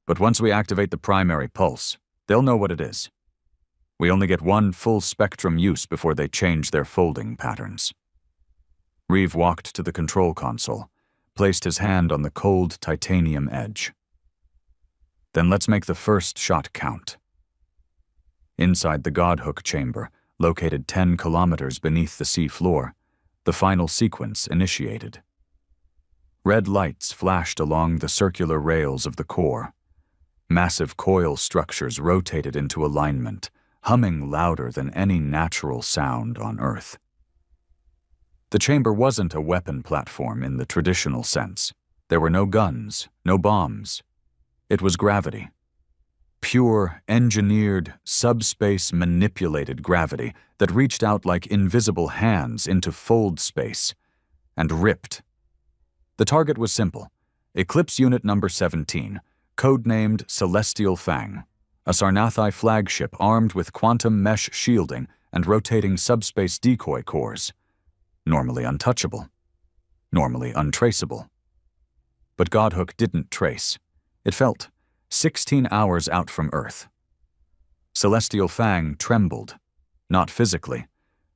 But once we activate the primary pulse, they'll know what it is. We only get 1 full spectrum use before they change their folding patterns." Reeve walked to the control console, placed his hand on the cold titanium edge. "Then let's make the first shot count." Inside the Godhook chamber, located 10 kilometers beneath the sea floor, the final sequence initiated. Red lights flashed along the circular rails of the core. Massive coil structures rotated into alignment, humming louder than any natural sound on Earth. The chamber wasn't a weapon platform in the traditional sense. There were no guns, no bombs. It was gravity. Pure, engineered, subspace-manipulated gravity that reached out like invisible hands into fold space and ripped. The target was simple: Eclipse Unit Number 17, codenamed Celestial Fang, a Sarnathi flagship armed with quantum mesh shielding and rotating subspace decoy cores. Normally untouchable. Normally untraceable. But Godhook didn't trace. It felt 16 hours out from Earth. Celestial Fang trembled. Not physically,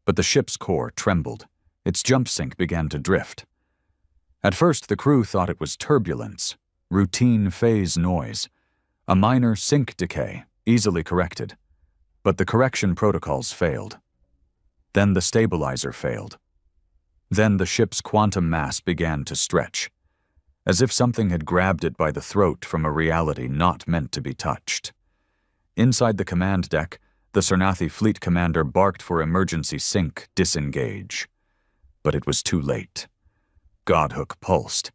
but the ship's core trembled. Its jump sync began to drift. At first, the crew thought it was turbulence, routine phase noise, a minor sync decay, easily corrected. But the correction protocols failed. Then the stabilizer failed. Then the ship's quantum mass began to stretch, as if something had grabbed it by the throat from a reality not meant to be touched. Inside the command deck, the Sarnathi fleet commander barked for emergency sync disengage. But it was too late. Godhook pulsed.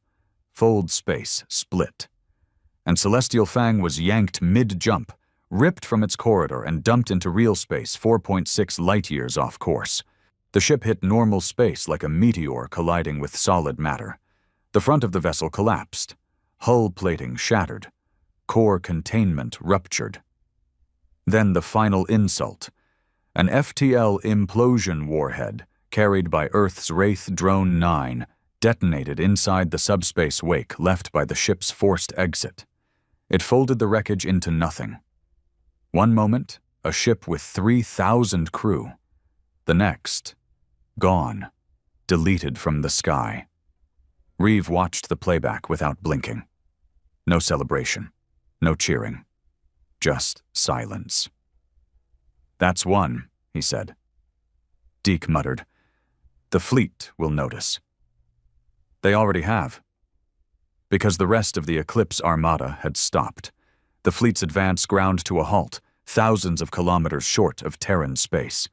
Fold space split. And Celestial Fang was yanked mid-jump, ripped from its corridor and dumped into real space 4.6 light-years off course. The ship hit normal space like a meteor colliding with solid matter. The front of the vessel collapsed. Hull plating shattered. Core containment ruptured. Then the final insult. An FTL implosion warhead, carried by Earth's Wraith Drone 9, detonated inside the subspace wake left by the ship's forced exit. It folded the wreckage into nothing. One moment, a ship with 3,000 crew. The next, gone, deleted from the sky. Reeve watched the playback without blinking. No celebration. No cheering. Just silence. "That's one," he said. Deke muttered, "The fleet will notice." They already have. Because the rest of the Eclipse Armada had stopped. The fleet's advance ground to a halt, thousands of kilometers short of Terran space.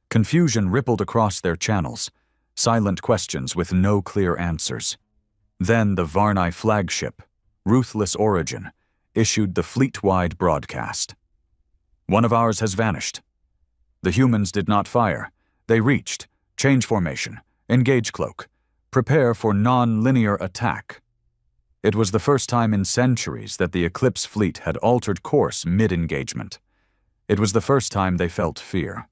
Confusion rippled across their channels, silent questions with no clear answers. Then the Varnai flagship, Ruthless Origin, issued the fleet-wide broadcast. "One of ours has vanished. The humans did not fire. They reached. Change formation. Engage cloak. Prepare for non-linear attack." It was the first time in centuries that the Eclipse fleet had altered course mid-engagement. It was the first time they felt fear.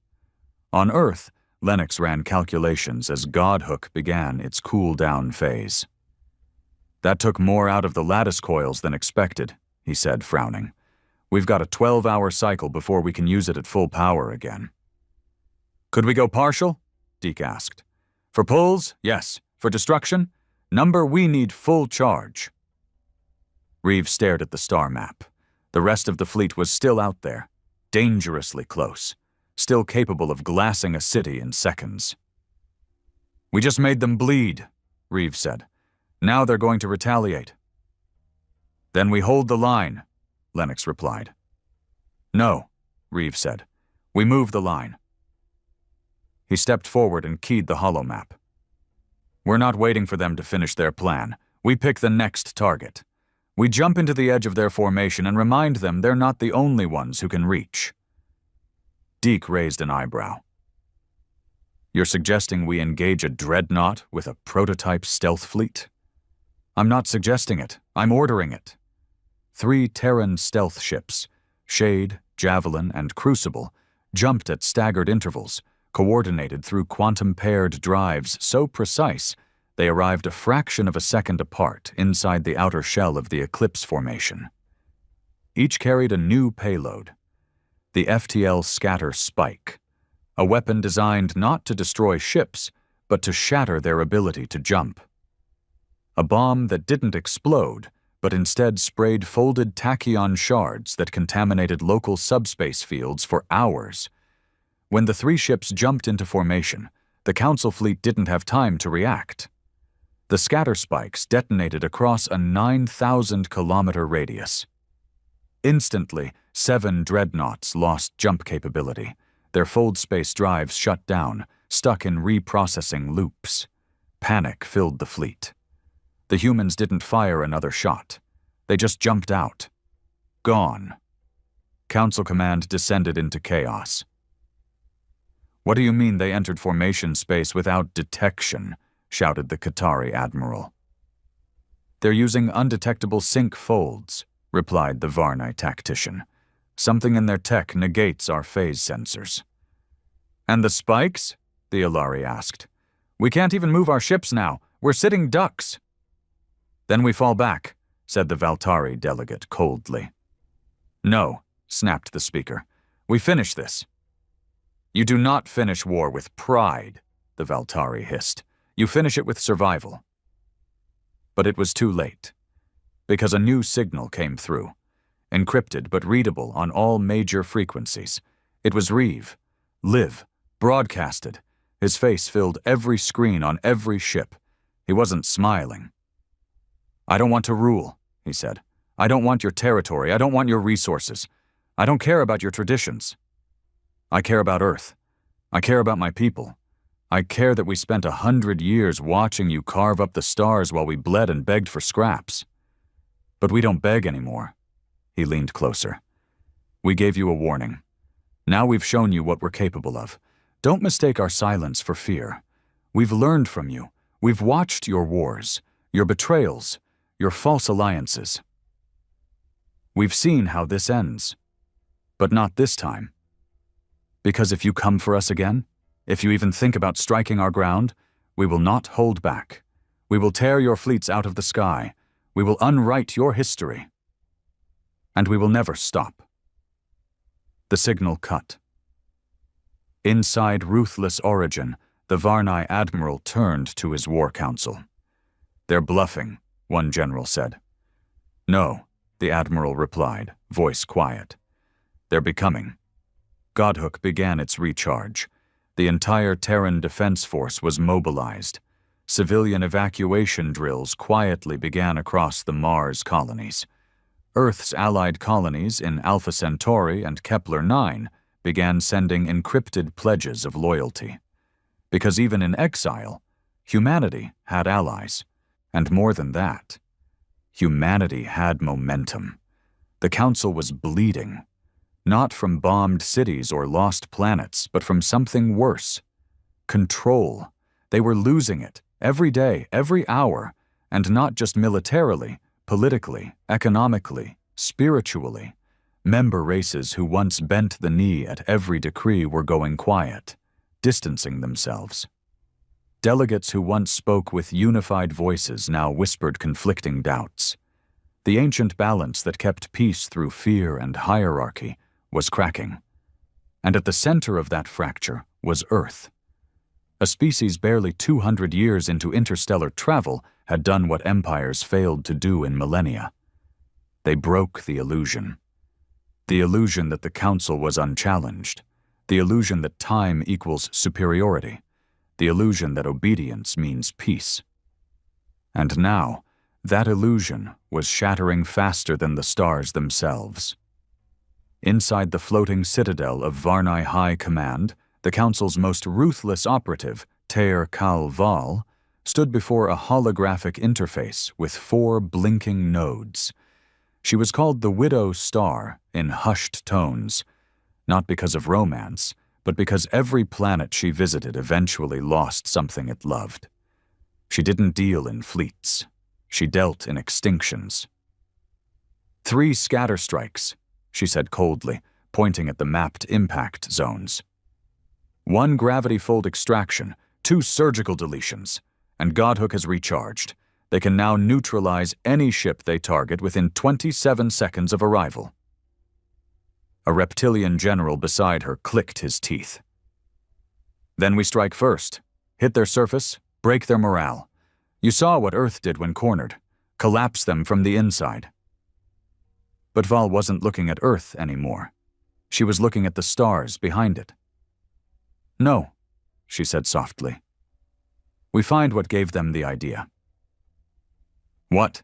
On Earth, Lennox ran calculations as Godhook began its cool-down phase. "That took more out of the lattice coils than expected," he said, frowning. "We've got a 12-hour cycle before we can use it at full power again." "Could we go partial?" Deke asked. "For pulls, yes. For destruction? Number, we need full charge." Reeves stared at the star map. The rest of the fleet was still out there, dangerously close, still capable of glassing a city in seconds. "We just made them bleed," Reeves said. "Now they're going to retaliate." "Then we hold the line," Lennox replied. "No," Reeves said. "We move the line." He stepped forward and keyed the holomap. "We're not waiting for them to finish their plan. We pick the next target. We jump into the edge of their formation and remind them they're not the only ones who can reach." Deke raised an eyebrow. "You're suggesting we engage a dreadnought with a prototype stealth fleet?" "I'm not suggesting it. I'm ordering it." 3 Terran stealth ships, Shade, Javelin, and Crucible, jumped at staggered intervals, coordinated through quantum-paired drives so precise they arrived a fraction of a second apart inside the outer shell of the Eclipse formation. Each carried a new payload, the FTL Scatter Spike, a weapon designed not to destroy ships, but to shatter their ability to jump. A bomb that didn't explode, but instead sprayed folded tachyon shards that contaminated local subspace fields for hours. When the 3 ships jumped into formation, the Council fleet didn't have time to react. The scatter spikes detonated across a 9,000-kilometer radius. Instantly, 7 dreadnoughts lost jump capability. Their fold space drives shut down, stuck in reprocessing loops. Panic filled the fleet. The humans didn't fire another shot. They just jumped out. Gone. Council command descended into chaos. "What do you mean they entered formation space without detection?" shouted the Qatari admiral. "They're using undetectable sync folds," replied the Varnai tactician. "Something in their tech negates our phase sensors." "And the spikes?" the Ilari asked. "We can't even move our ships now. We're sitting ducks." "Then we fall back," said the Valtari delegate coldly. "No," snapped the speaker. "We finish this." "You do not finish war with pride," the Valtari hissed. "You finish it with survival." But it was too late, because a new signal came through, encrypted but readable on all major frequencies. It was Reeve, live, broadcasted. His face filled every screen on every ship. He wasn't smiling. "I don't want to rule," he said. "I don't want your territory. I don't want your resources. I don't care about your traditions. I care about Earth. I care about my people. I care that we spent 100 years watching you carve up the stars while we bled and begged for scraps. But we don't beg anymore." He leaned closer. "We gave you a warning. Now we've shown you what we're capable of. Don't mistake our silence for fear. We've learned from you. We've watched your wars, your betrayals, your false alliances. We've seen how this ends. But not this time. Because if you come for us again, if you even think about striking our ground, we will not hold back. We will tear your fleets out of the sky. We will unwrite your history. And we will never stop." The signal cut. Inside Ruthless Origin, the Varnai admiral turned to his war council. "They're bluffing," one general said. "No," the Admiral replied, voice quiet. "They're becoming." Godhook began its recharge. The entire Terran Defense Force was mobilized. Civilian evacuation drills quietly began across the Mars colonies. Earth's allied colonies in Alpha Centauri and Kepler 9 began sending encrypted pledges of loyalty. Because even in exile, humanity had allies. And more than that, humanity had momentum. The Council was bleeding. Not from bombed cities or lost planets, but from something worse. Control. They were losing it, every day, every hour, and not just militarily, politically, economically, spiritually. Member races who once bent the knee at every decree were going quiet, distancing themselves. Delegates who once spoke with unified voices now whispered conflicting doubts. The ancient balance that kept peace through fear and hierarchy was cracking. And at the center of that fracture was Earth. A species barely 200 years into interstellar travel had done what empires failed to do in millennia. They broke the illusion. The illusion that the Council was unchallenged. The illusion that time equals superiority. The illusion that obedience means peace. And now, that illusion was shattering faster than the stars themselves. Inside the floating citadel of Varnai High Command, the Council's most ruthless operative, Ter Kal Val, stood before a holographic interface with 4 blinking nodes. She was called the Widow Star in hushed tones, not because of romance, but because every planet she visited eventually lost something it loved. She didn't deal in fleets. She dealt in extinctions. 3 scatter strikes, she said coldly, pointing at the mapped impact zones. 1 gravity fold extraction, 2 surgical deletions, and Godhook has recharged. They can now neutralize any ship they target within 27 seconds of arrival. A reptilian general beside her clicked his teeth. Then we strike first, hit their surface, break their morale. You saw what Earth did when cornered, collapse them from the inside. But Val wasn't looking at Earth anymore. She was looking at the stars behind it. "No," she said softly. "We find what gave them the idea." "What?"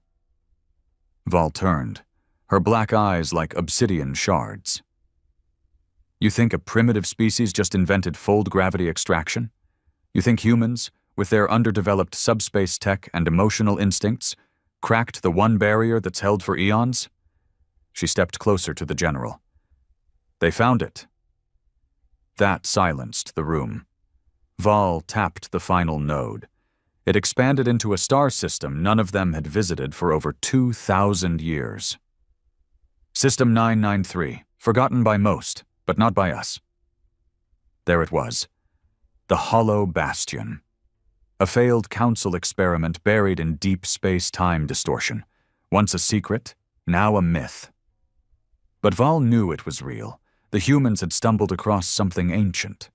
Val turned, her black eyes like obsidian shards. "You think a primitive species just invented fold gravity extraction? You think humans, with their underdeveloped subspace tech and emotional instincts, cracked the one barrier that's held for eons?" She stepped closer to the general. "They found it." That silenced the room. Val tapped the final node. It expanded into a star system none of them had visited for over 2,000 years. System 993, forgotten by most, but not by us. There it was. The Hollow Bastion. A failed Council experiment buried in deep space-time distortion. Once a secret, now a myth. But Val knew it was real. The humans had stumbled across something ancient.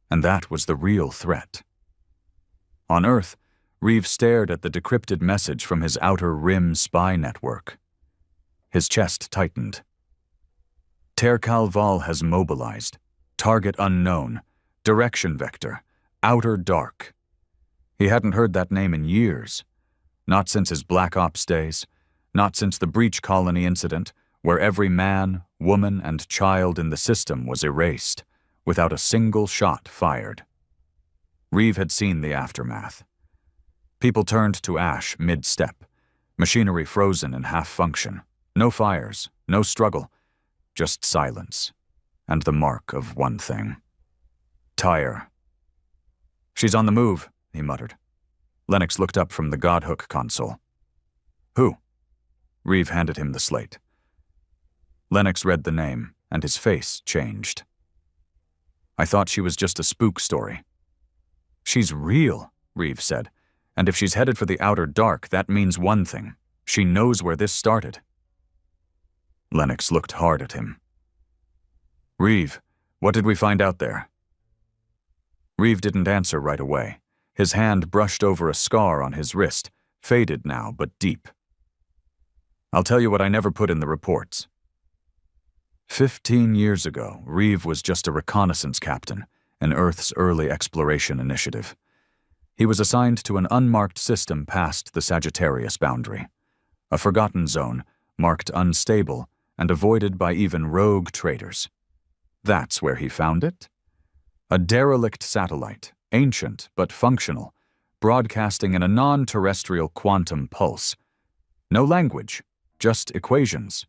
And that was the real threat. On Earth, Reeve stared at the decrypted message from his Outer Rim spy network. His chest tightened. Ter Kal Val has mobilized. Target unknown. Direction vector. Outer Dark. He hadn't heard that name in years. Not since his Black Ops days. Not since the Breach Colony incident, where every man, woman, and child in the system was erased, without a single shot fired. Reeve had seen the aftermath. People turned to ash mid-step, machinery frozen in half-function. No fires, no struggle, just silence, and the mark of one thing. Tire. "She's on the move," he muttered. Lennox looked up from the Godhook console. "Who?" Reeve handed him the slate. Lennox read the name, and his face changed. "I thought she was just a spook story." "She's real," Reeve said, "and if she's headed for the Outer Dark, that means one thing. She knows where this started." Lennox looked hard at him. "Reeve, what did we find out there?" Reeve didn't answer right away. His hand brushed over a scar on his wrist, faded now but deep. I'll tell you what I never put in the reports. 15 years ago, Reeve was just a reconnaissance captain in Earth's early exploration initiative. He was assigned to an unmarked system past the Sagittarius boundary, a forgotten zone marked unstable and avoided by even rogue traders. That's where he found it. A derelict satellite, ancient but functional, broadcasting in a non-terrestrial quantum pulse. No language, just equations.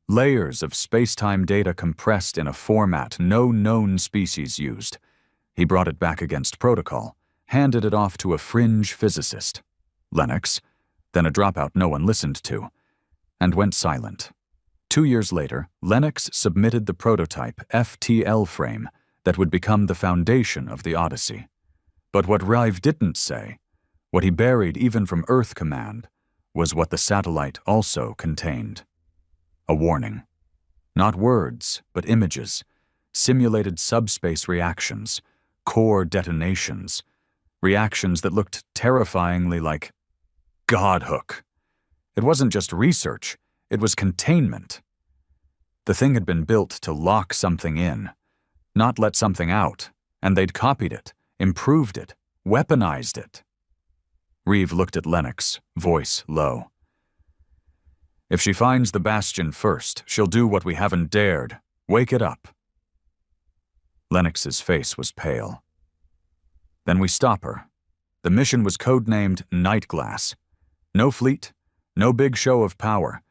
Layers of space-time data compressed in a format no known species used. He brought it back against protocol, handed it off to a fringe physicist, Lennox, then a dropout no one listened to, and went silent. 2 years later, Lennox submitted the prototype FTL frame that would become the foundation of the Odyssey. But what Reeve didn't say, what he buried even from Earth Command, was what the satellite also contained. A warning. Not words, but images, simulated subspace reactions, core detonations, reactions that looked terrifyingly like Godhook. It wasn't just research, it was containment. The thing had been built to lock something in, not let something out, and they'd copied it, improved it, weaponized it. Reeve looked at Lennox, voice low. If she finds the Bastion first, she'll do what we haven't dared. Wake it up. Lennox's face was pale. Then we stop her. The mission was codenamed Nightglass. No fleet, no big show of power.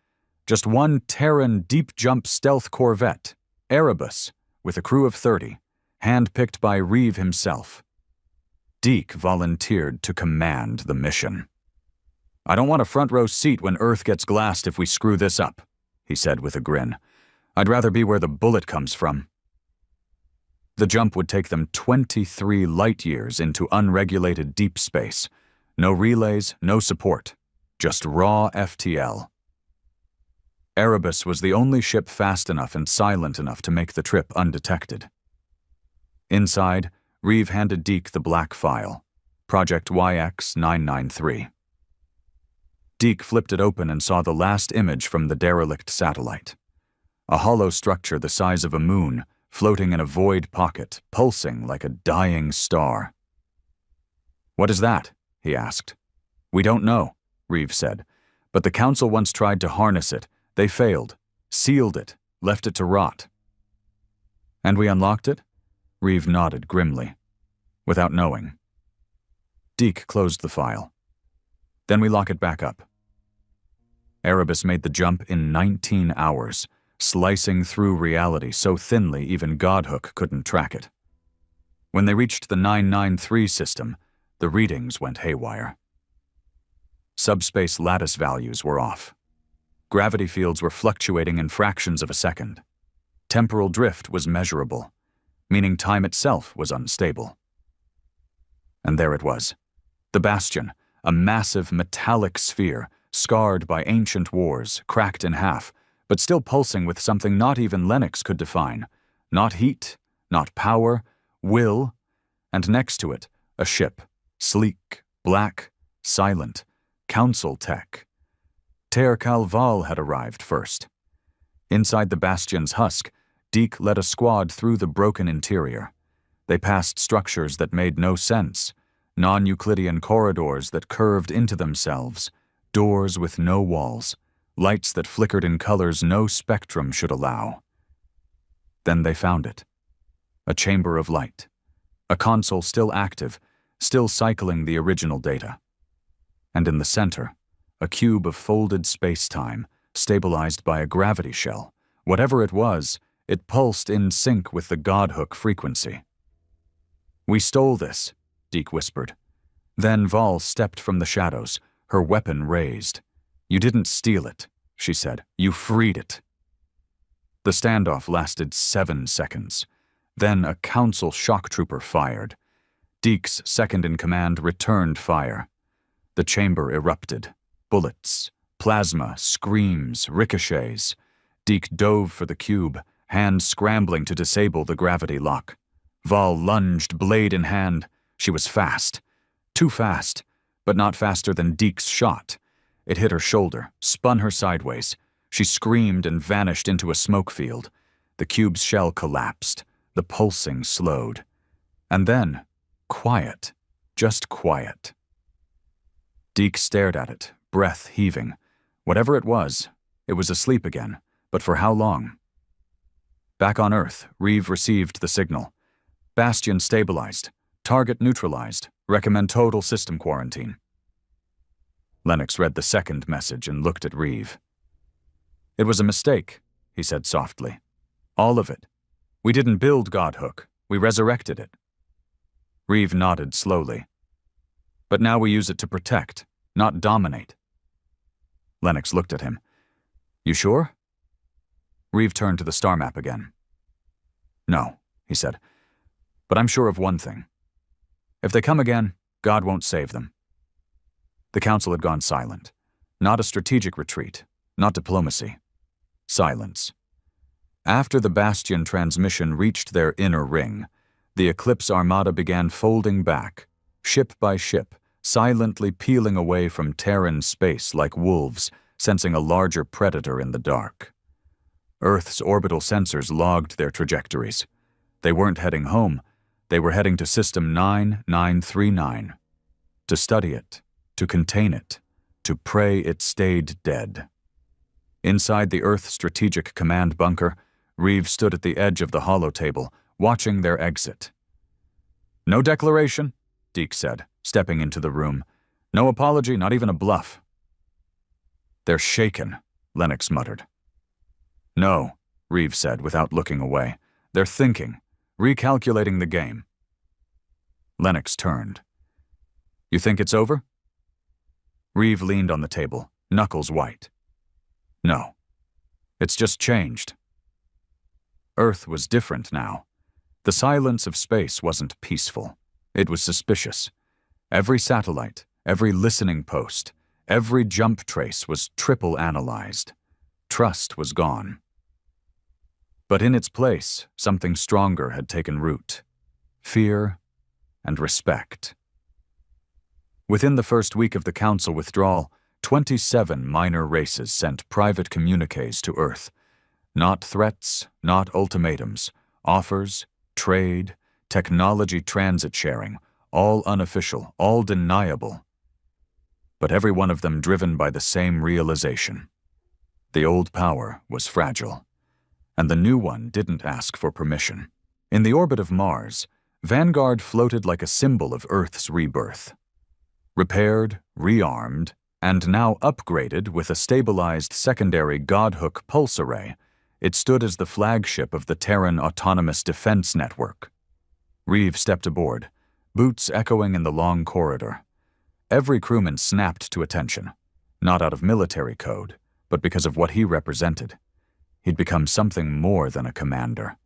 Just one Terran deep-jump stealth corvette, Erebus, with a crew of 30, hand-picked by Reeve himself. Deke volunteered to command the mission. I don't want a front-row seat when Earth gets glassed if we screw this up, he said with a grin. I'd rather be where the bullet comes from. The jump would take them 23 light-years into unregulated deep space. No relays, no support. Just raw FTL. Erebus was the only ship fast enough and silent enough to make the trip undetected. Inside, Reeve handed Deke the black file, Project YX-993. Deke flipped it open and saw the last image from the derelict satellite. A hollow structure the size of a moon, floating in a void pocket, pulsing like a dying star. What is that? He asked. We don't know, Reeve said, but the Council once tried to harness it. They failed, sealed it, left it to rot. And we unlocked it? Reeve nodded grimly, without knowing. Deke closed the file. Then we lock it back up. Erebus made the jump in 19 hours, slicing through reality so thinly even Godhook couldn't track it. When they reached the 993 system, the readings went haywire. Subspace lattice values were off. Gravity fields were fluctuating in fractions of a second. Temporal drift was measurable, meaning time itself was unstable. And there it was. The Bastion, a massive metallic sphere, scarred by ancient wars, cracked in half, but still pulsing with something not even Lennox could define. Not heat, not power, will, and next to it, a ship, sleek, black, silent, Council tech. Ter Calval had arrived first. Inside the Bastion's husk, Deke led a squad through the broken interior. They passed structures that made no sense, non-Euclidean corridors that curved into themselves, doors with no walls, lights that flickered in colors no spectrum should allow. Then they found it. A chamber of light. A console still active, still cycling the original data. And in the center, a cube of folded space-time, stabilized by a gravity shell. Whatever it was, it pulsed in sync with the Godhook frequency. We stole this, Deke whispered. Then Val stepped from the shadows, her weapon raised. You didn't steal it, she said. You freed it. The standoff lasted 7 seconds. Then a Council shock trooper fired. Deke's second-in-command returned fire. The chamber erupted. Bullets, plasma, screams, ricochets. Deke dove for the cube, hands scrambling to disable the gravity lock. Val lunged, blade in hand. She was fast. Too fast, but not faster than Deke's shot. It hit her shoulder, spun her sideways. She screamed and vanished into a smoke field. The cube's shell collapsed. The pulsing slowed. And then, quiet. Just quiet. Deke stared at it, breath heaving. Whatever it was asleep again. But for how long? Back on Earth, Reeve received the signal. Bastion stabilized. Target neutralized. Recommend total system quarantine. Lennox read the second message and looked at Reeve. It was a mistake, he said softly. All of it. We didn't build Godhook. We resurrected it. Reeve nodded slowly. But now we use it to protect, not dominate. Lennox looked at him. You sure? Reeve turned to the star map again. No, he said. But I'm sure of one thing. If they come again, God won't save them. The council had gone silent. Not a strategic retreat, not diplomacy. Silence. After the Bastion transmission reached their inner ring, the Eclipse Armada began folding back, ship by ship, silently peeling away from Terran space like wolves, sensing a larger predator in the dark. Earth's orbital sensors logged their trajectories. They weren't heading home. They were heading to System 9939. To study it, to contain it, to pray it stayed dead. Inside the Earth Strategic Command bunker, Reeve stood at the edge of the holotable, watching their exit. No declaration, Deke said, stepping into the room. No apology, not even a bluff. They're shaken, Lennox muttered. No, Reeve said without looking away. They're thinking, recalculating the game. Lennox turned. You think it's over? Reeve leaned on the table, knuckles white. No. It's just changed. Earth was different now. The silence of space wasn't peaceful. It was suspicious. Every satellite, every listening post, every jump trace was triple analyzed. Trust was gone. But in its place, something stronger had taken root. Fear and respect. Within the first week of the Council withdrawal, 27 minor races sent private communiques to Earth. Not threats, not ultimatums, offers, trade, technology transit sharing, all unofficial, all deniable. But every one of them driven by the same realization. The old power was fragile, and the new one didn't ask for permission. In the orbit of Mars, Vanguard floated like a symbol of Earth's rebirth. Repaired, rearmed, and now upgraded with a stabilized secondary Godhook pulse array, it stood as the flagship of the Terran Autonomous Defense Network. Reeve stepped aboard, boots echoing in the long corridor. Every crewman snapped to attention, not out of military code, but because of what he represented. He'd become something more than a commander.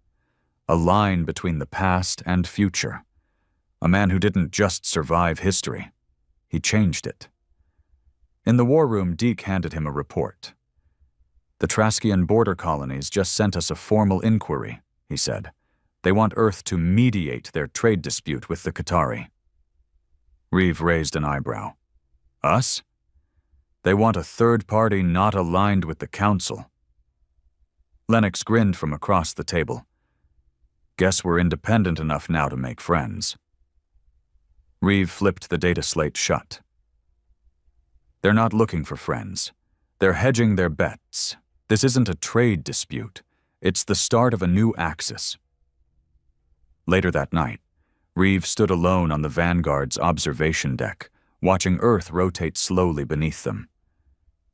A line between the past and future. A man who didn't just survive history. He changed it. In the war room, Deke handed him a report. The Traskian border colonies just sent us a formal inquiry, he said. They want Earth to mediate their trade dispute with the Qatari. Reeve raised an eyebrow. Us? They want a third party not aligned with the Council. Lennox grinned from across the table. Guess we're independent enough now to make friends. Reeve flipped the data slate shut. They're not looking for friends. They're hedging their bets. This isn't a trade dispute. It's the start of a new axis. Later that night, Reeve stood alone on the Vanguard's observation deck, watching Earth rotate slowly beneath them.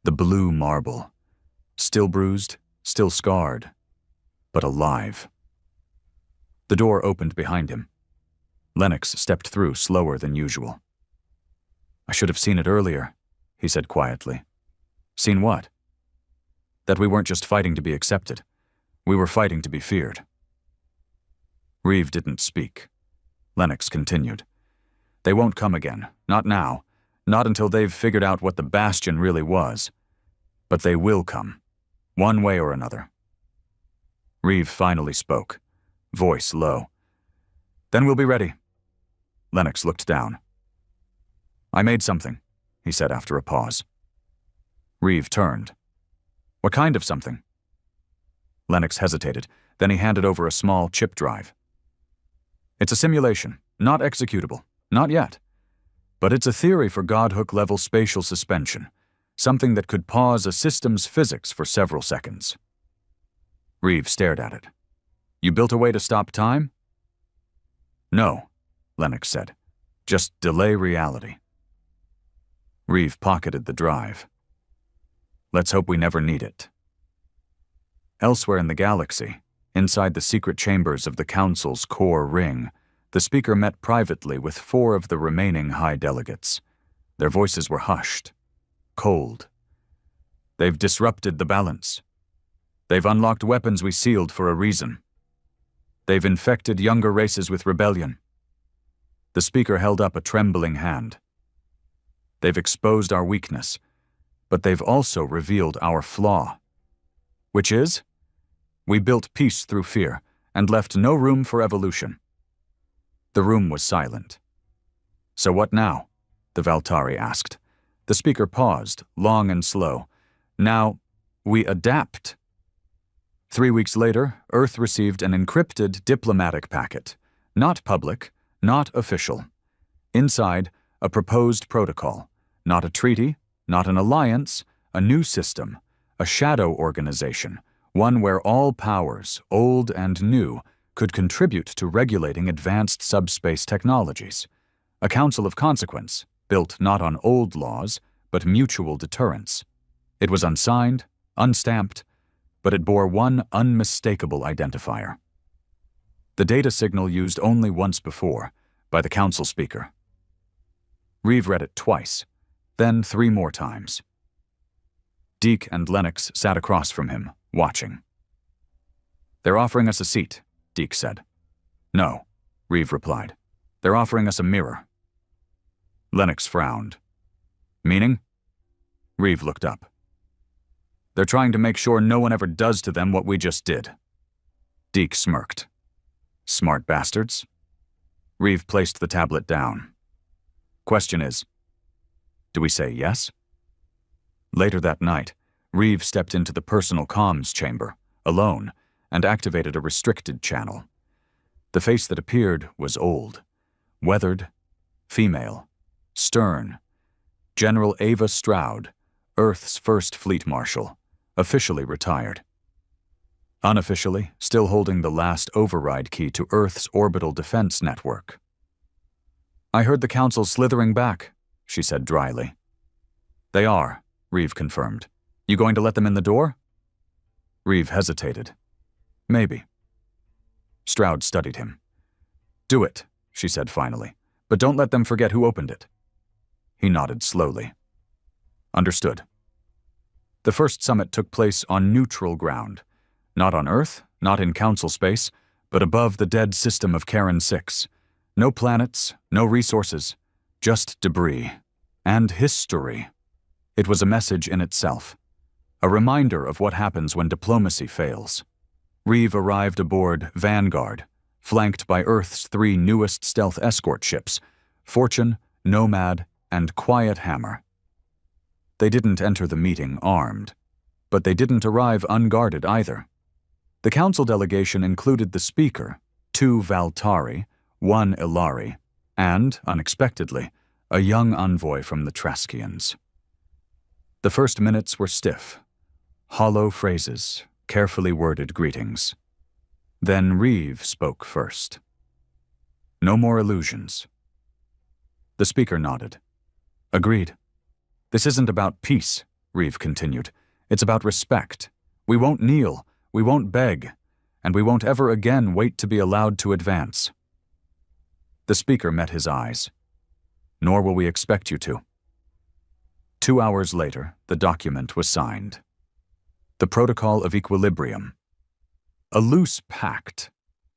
The blue marble. Still bruised, still scarred, but alive. The door opened behind him. Lennox stepped through slower than usual. I should have seen it earlier, he said quietly. Seen what? That we weren't just fighting to be accepted. We were fighting to be feared. Reeve didn't speak. Lennox continued. They won't come again. Not now. Not until they've figured out what the Bastion really was. But they will come. One way or another. Reeve finally spoke, voice low. Then we'll be ready. Lennox looked down. I made something, he said after a pause. Reeve turned. What kind of something? Lennox hesitated, then he handed over a small chip drive. It's a simulation, not executable, not yet. But it's a theory for Godhook-level spatial suspension, something that could pause a system's physics for several seconds. Reeve stared at it. You built a way to stop time? No, Lennox said. Just delay reality. Reeve pocketed the drive. Let's hope we never need it. Elsewhere in the galaxy, inside the secret chambers of the Council's core ring, the speaker met privately with 4 of the remaining high delegates. Their voices were hushed, cold. They've disrupted the balance. They've unlocked weapons we sealed for a reason. They've infected younger races with rebellion. The speaker held up a trembling hand. They've exposed our weakness, but they've also revealed our flaw. Which is? We built peace through fear and left no room for evolution. The room was silent. So what now? The Valtari asked. The speaker paused, long and slow. Now, we adapt. 3 weeks later, Earth received an encrypted diplomatic packet. Not public, not official. Inside, a proposed protocol. Not a treaty, not an alliance, a new system, a shadow organization, one where all powers, old and new, could contribute to regulating advanced subspace technologies. A council of consequence, built not on old laws, but mutual deterrence. It was unsigned, unstamped, but it bore one unmistakable identifier. The data signal used only once before, by the council speaker. Reeve read it twice, then 3 more times. Deke and Lennox sat across from him, watching. They're offering us a seat, Deke said. No, Reeve replied. They're offering us a mirror. Lennox frowned. Meaning? Reeve looked up. They're trying to make sure no one ever does to them what we just did. Deke smirked. Smart bastards. Reeve placed the tablet down. Question is, do we say yes? Later that night, Reeve stepped into the personal comms chamber, alone, and activated a restricted channel. The face that appeared was old, weathered, female, stern. General Ava Stroud, Earth's first fleet marshal, officially retired. Unofficially, still holding the last override key to Earth's orbital defense network. I heard the Council slithering back, she said dryly. They are, Reeve confirmed. You going to let them in the door? Reeve hesitated. Maybe. Stroud studied him. Do it, she said finally, but don't let them forget who opened it. He nodded slowly. Understood. The first summit took place on neutral ground. Not on Earth, not in Council space, but above the dead system of Karen 6. No planets, no resources, just debris. And history. It was a message in itself. A reminder of what happens when diplomacy fails. Reeve arrived aboard Vanguard, flanked by Earth's 3 newest stealth escort ships, Fortune, Nomad, and Quiet Hammer. They didn't enter the meeting armed, but they didn't arrive unguarded either. The Council delegation included the Speaker, 2 Valtari, 1 Ilari, and, unexpectedly, a young envoy from the Traskians. The first minutes were stiff, hollow phrases, carefully worded greetings. Then Reeve spoke first. No more illusions. The Speaker nodded. Agreed. This isn't about peace, Reeve continued. It's about respect. We won't kneel, we won't beg, and we won't ever again wait to be allowed to advance. The Speaker met his eyes. Nor will we expect you to. 2 hours later, the document was signed. The Protocol of Equilibrium. A loose pact,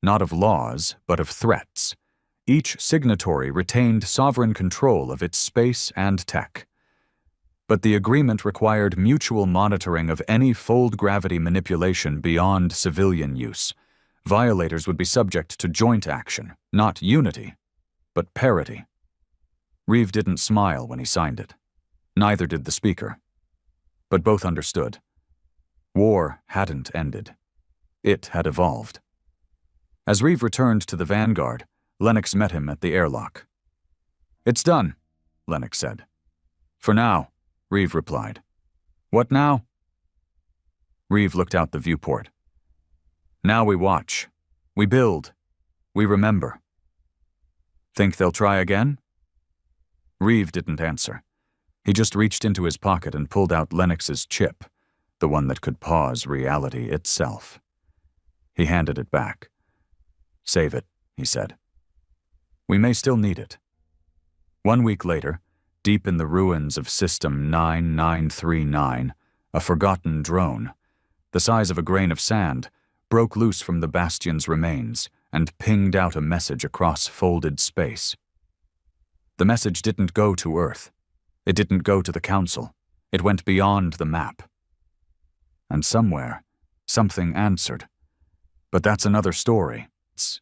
not of laws, but of threats. Each signatory retained sovereign control of its space and tech. But the agreement required mutual monitoring of any fold gravity manipulation beyond civilian use. Violators would be subject to joint action, not unity, but parity. Reeve didn't smile when he signed it. Neither did the Speaker. but both understood. War hadn't ended. It had evolved. As Reeve returned to the Vanguard, Lennox met him at the airlock. "It's done," Lennox said. "For now," Reeve replied. "What now?" Reeve looked out the viewport. "Now we watch. We build. We remember." "Think they'll try again?" Reeve didn't answer. He just reached into his pocket and pulled out Lennox's chip, the one that could pause reality itself. He handed it back. "Save it," he said. "We may still need it." 1 week later, deep in the ruins of System 9939, a forgotten drone, the size of a grain of sand, broke loose from the Bastion's remains and pinged out a message across folded space. The message didn't go to Earth. It didn't go to the Council. It went beyond the map. And somewhere, something answered. But that's another story. It's